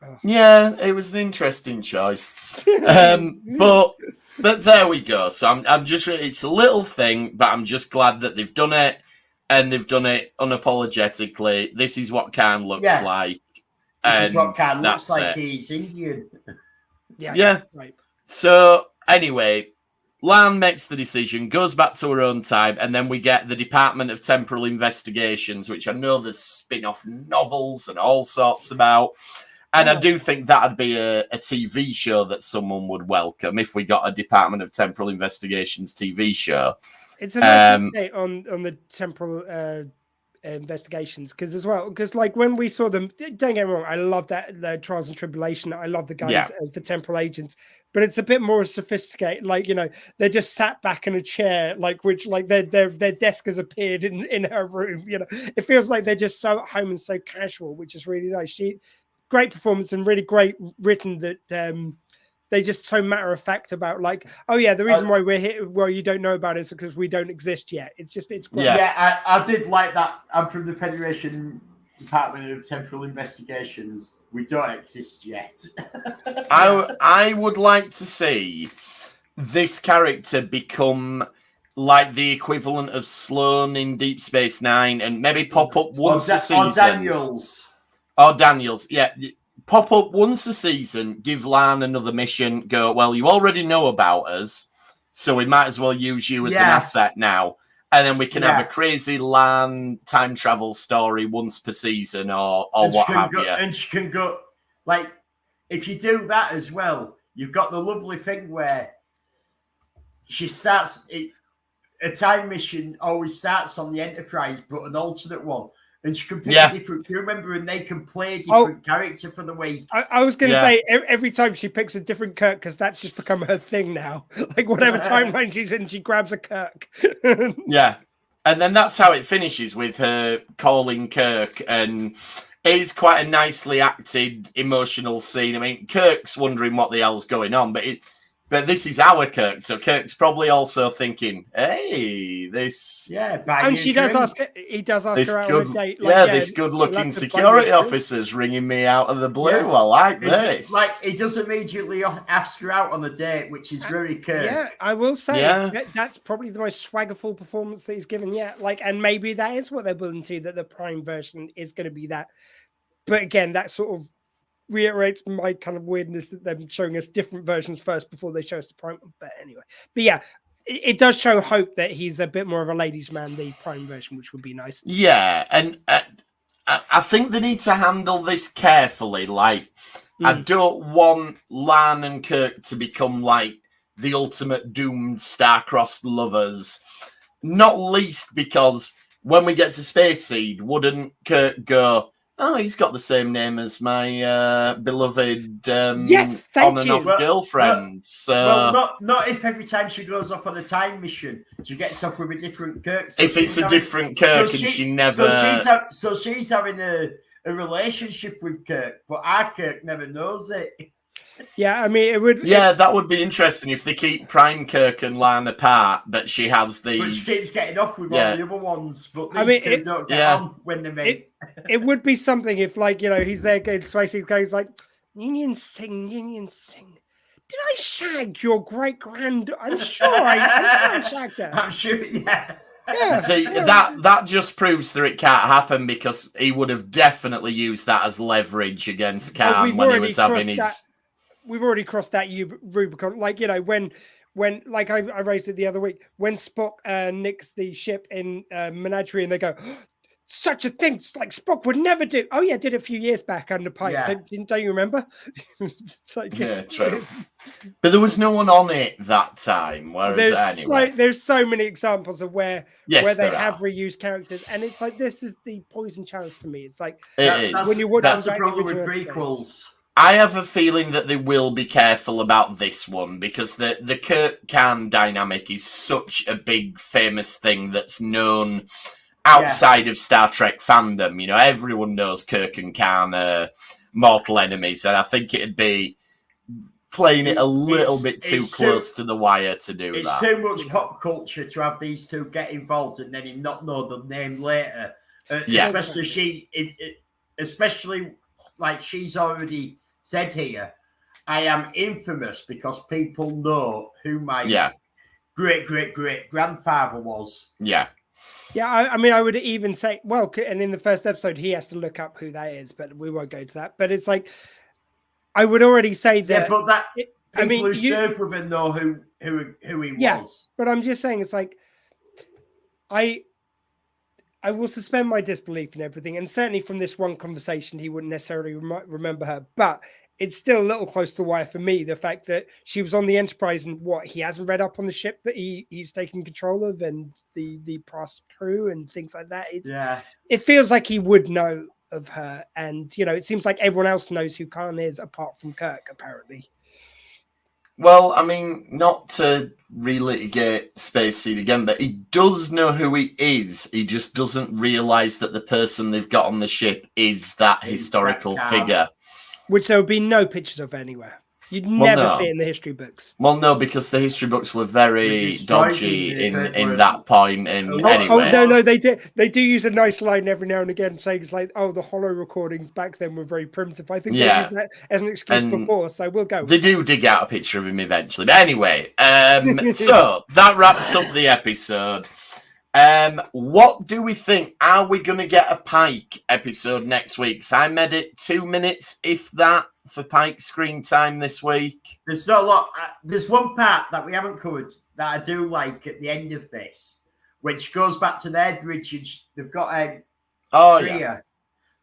[SPEAKER 2] Oh. Yeah, it was an interesting choice. But there we go. So I'm just, it's a little thing, but I'm just glad that they've done it. And they've done it unapologetically. This is what Khan looks like.
[SPEAKER 3] This is what Khan looks like. He's Indian.
[SPEAKER 2] Yeah.
[SPEAKER 4] Right.
[SPEAKER 2] So, anyway, Lan makes the decision, goes back to her own time, and then we get the Department of Temporal Investigations, which I know there's spin-off novels and all sorts about. And I do think that'd be a TV show that someone would welcome if we got a Department of Temporal Investigations TV show.
[SPEAKER 4] It's a nice update on the temporal investigations because when we saw them, don't get me wrong, I love that the Trials and Tribulation. I love the guys as the temporal agents, but it's a bit more sophisticated. They're just sat back in a chair, their desk has appeared in her room. It feels like they're just so at home and so casual, which is really nice. Great performance and really great written that. They just so matter of fact about the reason why we're here, well, you don't know about it is because we don't exist yet. It's great.
[SPEAKER 3] Yeah, I did like that. I'm from the Federation Department of Temporal Investigations. We don't exist yet.
[SPEAKER 2] I would like to see this character become the equivalent of Sloane in Deep Space Nine and maybe pop up once a season. Or Daniels, yeah. Pop up once a season, give Lan another mission, go, well, you already know about us, so we might as well use you as an asset now. And then we can have a crazy LAN time travel story once per season or what have you.
[SPEAKER 3] And she can go, like, if you do that as well, you've got the lovely thing where she starts, a time mission always starts on the Enterprise, but an alternate one. And she can pick a different crew member and they can play a different character for the week.
[SPEAKER 4] I was going to say, every time she picks a different Kirk, because that's just become her thing now. Like, whatever timeline she's in, she grabs a Kirk.
[SPEAKER 2] Yeah. And then that's how it finishes, with her calling Kirk. And it is quite a nicely acted, emotional scene. I mean, Kirk's wondering what the hell's going on, but this is our Kirk, so Kirk's probably also thinking, "Hey, this."
[SPEAKER 3] Yeah,
[SPEAKER 4] and she does ask. He does ask her out on a date.
[SPEAKER 2] Like, this good-looking security officer's ringing me out of the blue. Yeah. I like this.
[SPEAKER 3] Like, he does immediately ask her out on a date, which is very Kirk.
[SPEAKER 4] Yeah, I will say that's probably the most swaggerful performance that he's given yet. Like, and maybe that is what they're building to, that the Prime version is going to be that. But again, that sort of reiterates my kind of weirdness that they're showing us different versions first before they show us the Prime. But anyway, it does show hope that he's a bit more of a ladies' man, the Prime version, which would be nice.
[SPEAKER 2] Yeah, and I think they need to handle this carefully. Like, I don't want Lan and Kirk to become like the ultimate doomed star-crossed lovers, not least because when we get to Space Seed, wouldn't Kirk go, "Oh, he's got the same name as my beloved on and off girlfriend."
[SPEAKER 3] Well, not if every time she goes off on a time mission, she gets off with a different Kirk.
[SPEAKER 2] So if it's a different Kirk and she never...
[SPEAKER 3] So she's having a relationship with Kirk, but our Kirk never knows it.
[SPEAKER 4] Yeah, I mean, it would...
[SPEAKER 2] Yeah, that would be interesting if they keep Prime Kirk and Lan apart, but she has these...
[SPEAKER 3] But she keeps getting off with all the other ones, but these two don't get on when they meet.
[SPEAKER 4] It would be something if, like, you know, he's there going Swayze goes like, Union Sing. Did I shag your great-grand... I'm sure I shagged her.
[SPEAKER 3] I'm sure, yeah.
[SPEAKER 2] See, that just proves that it can't happen, because he would have definitely used that as leverage against Khan when he was having his...
[SPEAKER 4] We've already crossed that Rubicon. Like, you know, when like I raised it the other week, when Spock nicks the ship in Menagerie and they go, such a thing, like Spock would never do. Oh yeah, did it a few years back under pipe. Yeah. Don't you remember?
[SPEAKER 2] True. But there was no one on it that time.
[SPEAKER 4] There's so many examples of where they have reused characters, and it's like, this is the poison challenge for me. It's like
[SPEAKER 3] when you watch that's the problem with prequels.
[SPEAKER 2] I have a feeling that they will be careful about this one, because the Kirk Khan dynamic is such a big, famous thing that's known outside of Star Trek fandom. You know, everyone knows Kirk and Khan are mortal enemies, and I think it'd be playing it a little bit too close to the wire to do that.
[SPEAKER 3] It's too much pop culture to have these two get involved and then him not know the name later. Especially like she's already said here, I am infamous because people know who my great grandfather was.
[SPEAKER 2] Yeah.
[SPEAKER 4] Yeah, I mean, I would even say, well, and in the first episode, he has to look up who that is, but we won't go to that. But it's like, I would already say that.
[SPEAKER 3] Yeah, but people who served with him know who he was.
[SPEAKER 4] But I'm just saying, it's like, I will suspend my disbelief in everything. And certainly from this one conversation, he wouldn't necessarily remember her. But it's still a little close to the wire for me, the fact that she was on the Enterprise and he hasn't read up on the ship that he's taking control of and the past crew and things like that. It feels like he would know of her. And, you know, it seems like everyone else knows who Khan is apart from Kirk, apparently.
[SPEAKER 2] Well, I mean, not to relitigate Space Seed again, but he does know who he is. He just doesn't realise that the person they've got on the ship is that historical figure.
[SPEAKER 4] Which there would be no pictures of anywhere. You'd never see it in the history books.
[SPEAKER 2] Well, no, because the history books were very dodgy in that point. Anyway.
[SPEAKER 4] No, they do use a nice line every now and again saying it's like, the holo recordings back then were very primitive. I think they used that as an excuse before, so we'll go.
[SPEAKER 2] They do dig out a picture of him eventually. But anyway, so that wraps up the episode. What do we think? Are we going to get a Pike episode next week? So I made it 2 minutes, if that, for Pike screen time this week.
[SPEAKER 3] There's not a lot. There's one part that we haven't covered that I do like at the end of this, when she goes back to their bridge, and they've got Priya.
[SPEAKER 2] Yeah.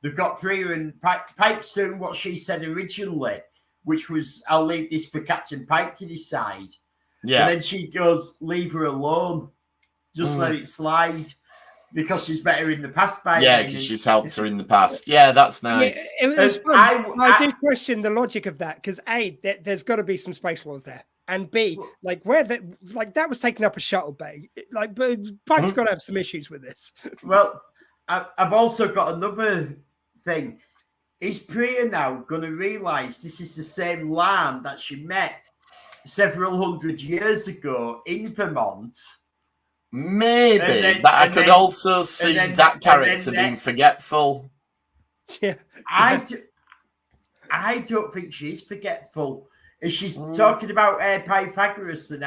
[SPEAKER 3] They've got Priya, and Pike's doing what she said originally, which was, I'll leave this for Captain Pike to decide.
[SPEAKER 2] Yeah.
[SPEAKER 3] And then she goes, leave her alone. Just let it slide. Because she's better in the past by
[SPEAKER 2] yeah, because she's helped her in the past. Yeah, that's nice.
[SPEAKER 4] Yeah, it was fun. I do question the logic of that because A, there's got to be some space wars there, and B, like that was taking up a shuttle bay. Like, but Pike's got to have some issues with this.
[SPEAKER 3] Well, I've also got another thing. Is Priya now going to realise this is the same land that she met several hundred years ago in Vermont?
[SPEAKER 2] Maybe, but I could also see that character being forgetful.
[SPEAKER 4] Yeah,
[SPEAKER 3] I don't think she's forgetful. If she's talking about Pythagoras and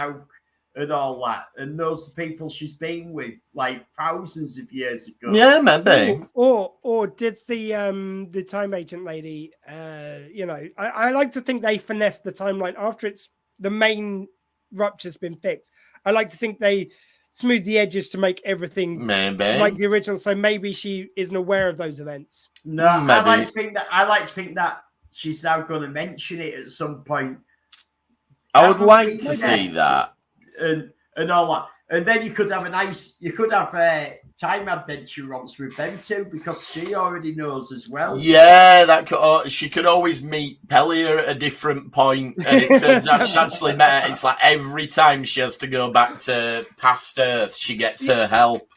[SPEAKER 3] all that, and those people she's been with like thousands of years ago.
[SPEAKER 2] Yeah, maybe.
[SPEAKER 4] Or did the time agent lady? I like to think they finessed the timeline after the main rupture's been fixed. I like to think they smooth the edges to make everything like the original. So maybe she isn't aware of those events.
[SPEAKER 3] No, maybe. I like to think that she's now going to mention it at some point.
[SPEAKER 2] I would like to see that,
[SPEAKER 3] and all that, and then you could have a time adventure romps with them too, because she already knows as well.
[SPEAKER 2] Yeah, she could always meet Pelia at a different point, and it turns out she actually met her. It's like every time she has to go back to past Earth, she gets her help.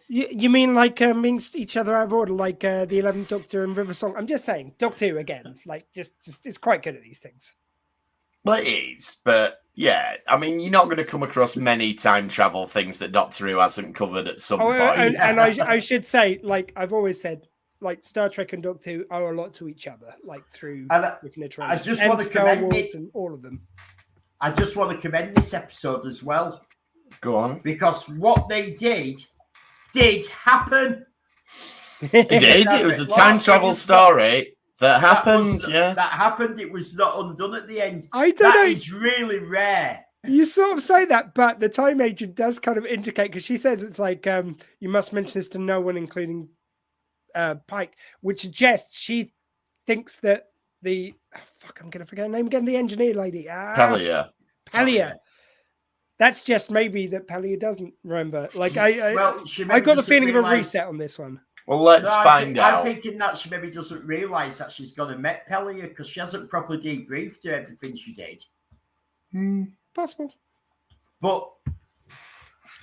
[SPEAKER 4] You mean like means each other out of order, like the 11th Doctor and River Song? I'm just saying, Doctor Who again, like just it's quite good at these things.
[SPEAKER 2] Well, it is, but yeah, I mean, you're not going to come across many time travel things that Doctor Who hasn't covered at some point.
[SPEAKER 4] And I should say, like I've always said, like Star Trek and Doctor Who owe a lot to each other, like through different
[SPEAKER 3] I just want to
[SPEAKER 4] Star Wars and all of them.
[SPEAKER 3] I just want to commend this episode as well.
[SPEAKER 2] Go on,
[SPEAKER 3] because what they did happen.
[SPEAKER 2] It did. It was a time travel story. That happened, yeah.
[SPEAKER 3] That happened. It was not undone at the end.
[SPEAKER 4] I don't know.
[SPEAKER 3] That is really rare.
[SPEAKER 4] You sort of say that, but the time agent does kind of indicate, because she says it's like, you must mention this to no one, including Pike, which suggests she thinks that I'm going to forget her name again, the engineer lady.
[SPEAKER 2] Pelia.
[SPEAKER 4] That's just maybe that Pelia doesn't remember. Like, I got the feeling of a reset on this one.
[SPEAKER 2] Well, let's find out.
[SPEAKER 3] I'm thinking that she maybe doesn't realise that she's going to met Pelia because she hasn't properly debriefed her everything she did.
[SPEAKER 4] Possible.
[SPEAKER 3] But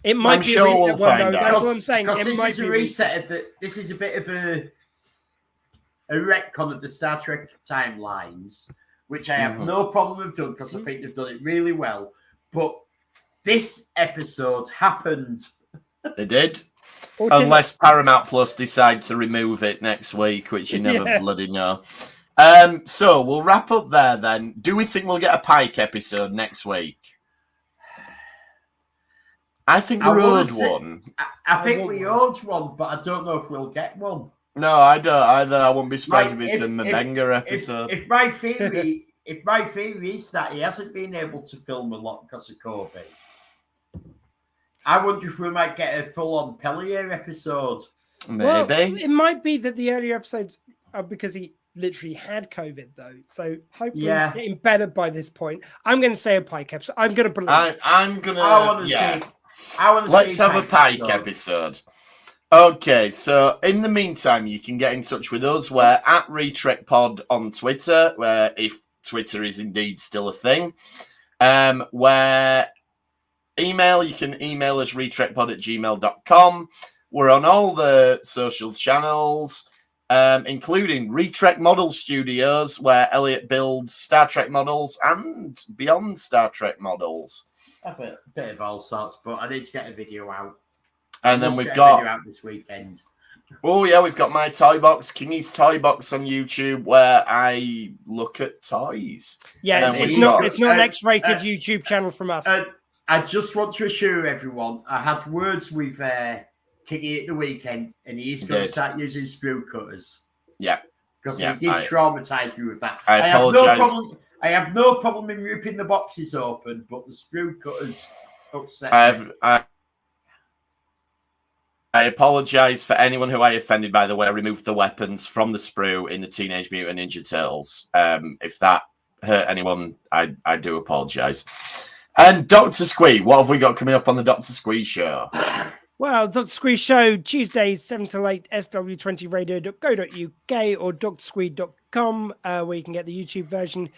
[SPEAKER 4] it might be a reset one, though. That's what I'm saying.
[SPEAKER 3] This is a reset. This is a bit of a retcon of the Star Trek timelines, which I have no problem with doing because I think they've done it really well. But this episode happened.
[SPEAKER 2] They did. Unless Paramount Plus decide to remove it next week, which you never bloody know. So we'll wrap up there then. Do we think we'll get a Pike episode next week? I think we owed one.
[SPEAKER 3] I think we owed one, but I don't know if we'll get one.
[SPEAKER 2] No, I don't either. I wouldn't be surprised if it's a Mabenga episode.
[SPEAKER 3] If my theory is that he hasn't been able to film a lot because of COVID, I wonder if we might get a full-on Pelia episode.
[SPEAKER 2] Maybe.
[SPEAKER 4] Well, it might be that the earlier episodes are because he literally had COVID, though. So hopefully he's getting better by this point. I'm going to say a Pike episode. I'm going to believe.
[SPEAKER 2] I'm going to...
[SPEAKER 3] I want to see...
[SPEAKER 2] Let's have a Pike episode. Okay, so in the meantime, you can get in touch with us. We're at RetrekPod on Twitter, where if Twitter is indeed still a thing. Where... you can email us retrekpod@gmail.com. We're on all the social channels, including Retrek Model Studios, where Elliot builds Star Trek models and beyond Star Trek models.
[SPEAKER 3] A bit of all sorts, but I need to get a video out.
[SPEAKER 2] And then we've got a
[SPEAKER 3] video out this weekend.
[SPEAKER 2] Oh yeah, we've got my toy box, Kingy's Toy Box on YouTube, where I look at toys.
[SPEAKER 4] Yeah, it's not an X-rated YouTube channel from us.
[SPEAKER 3] I just want to assure everyone, I had words with Kingy at the weekend, and he's going to start using sprue cutters.
[SPEAKER 2] Yeah.
[SPEAKER 3] Because he did traumatise me with that.
[SPEAKER 2] I apologise.
[SPEAKER 3] I have no problem in ripping the boxes open, but the sprue cutters upset me.
[SPEAKER 2] apologise for anyone who I offended, by the way. I removed the weapons from the sprue in the Teenage Mutant Ninja Turtles. If that hurt anyone, I do apologise. And Dr. Squee, what have we got coming up on the Dr. Squee show?
[SPEAKER 4] Well, Dr. Squee show, Tuesdays, 7 to 8, sw20radio.co.uk or drsquee.com, where you can get the YouTube version.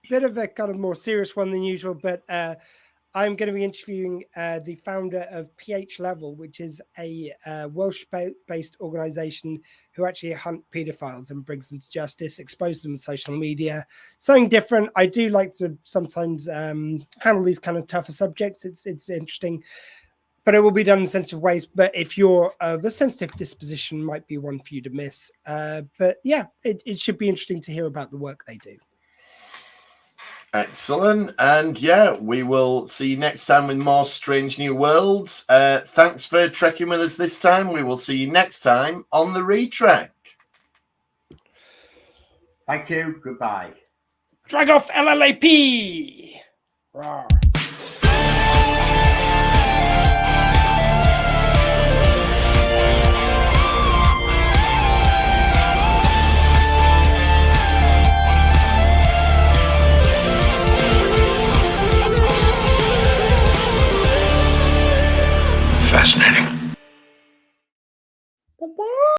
[SPEAKER 4] Bit of a kind of more serious one than usual, but I'm going to be interviewing the founder of PH Level, which is a Welsh-based organisation who actually hunt paedophiles and brings them to justice, expose them on social media. Something different. I do like to sometimes handle these kind of tougher subjects. It's interesting, but it will be done in sensitive ways. But if you're of a sensitive disposition, might be one for you to miss. But yeah, it should be interesting to hear about the work they do.
[SPEAKER 2] Excellent. And yeah, we will see you next time with more Strange New Worlds. Thanks for trekking with us this time. We will see you next time on the Retrek.
[SPEAKER 3] Thank you. Goodbye.
[SPEAKER 4] Drag off LLAP! Rawr.
[SPEAKER 1] Fascinating.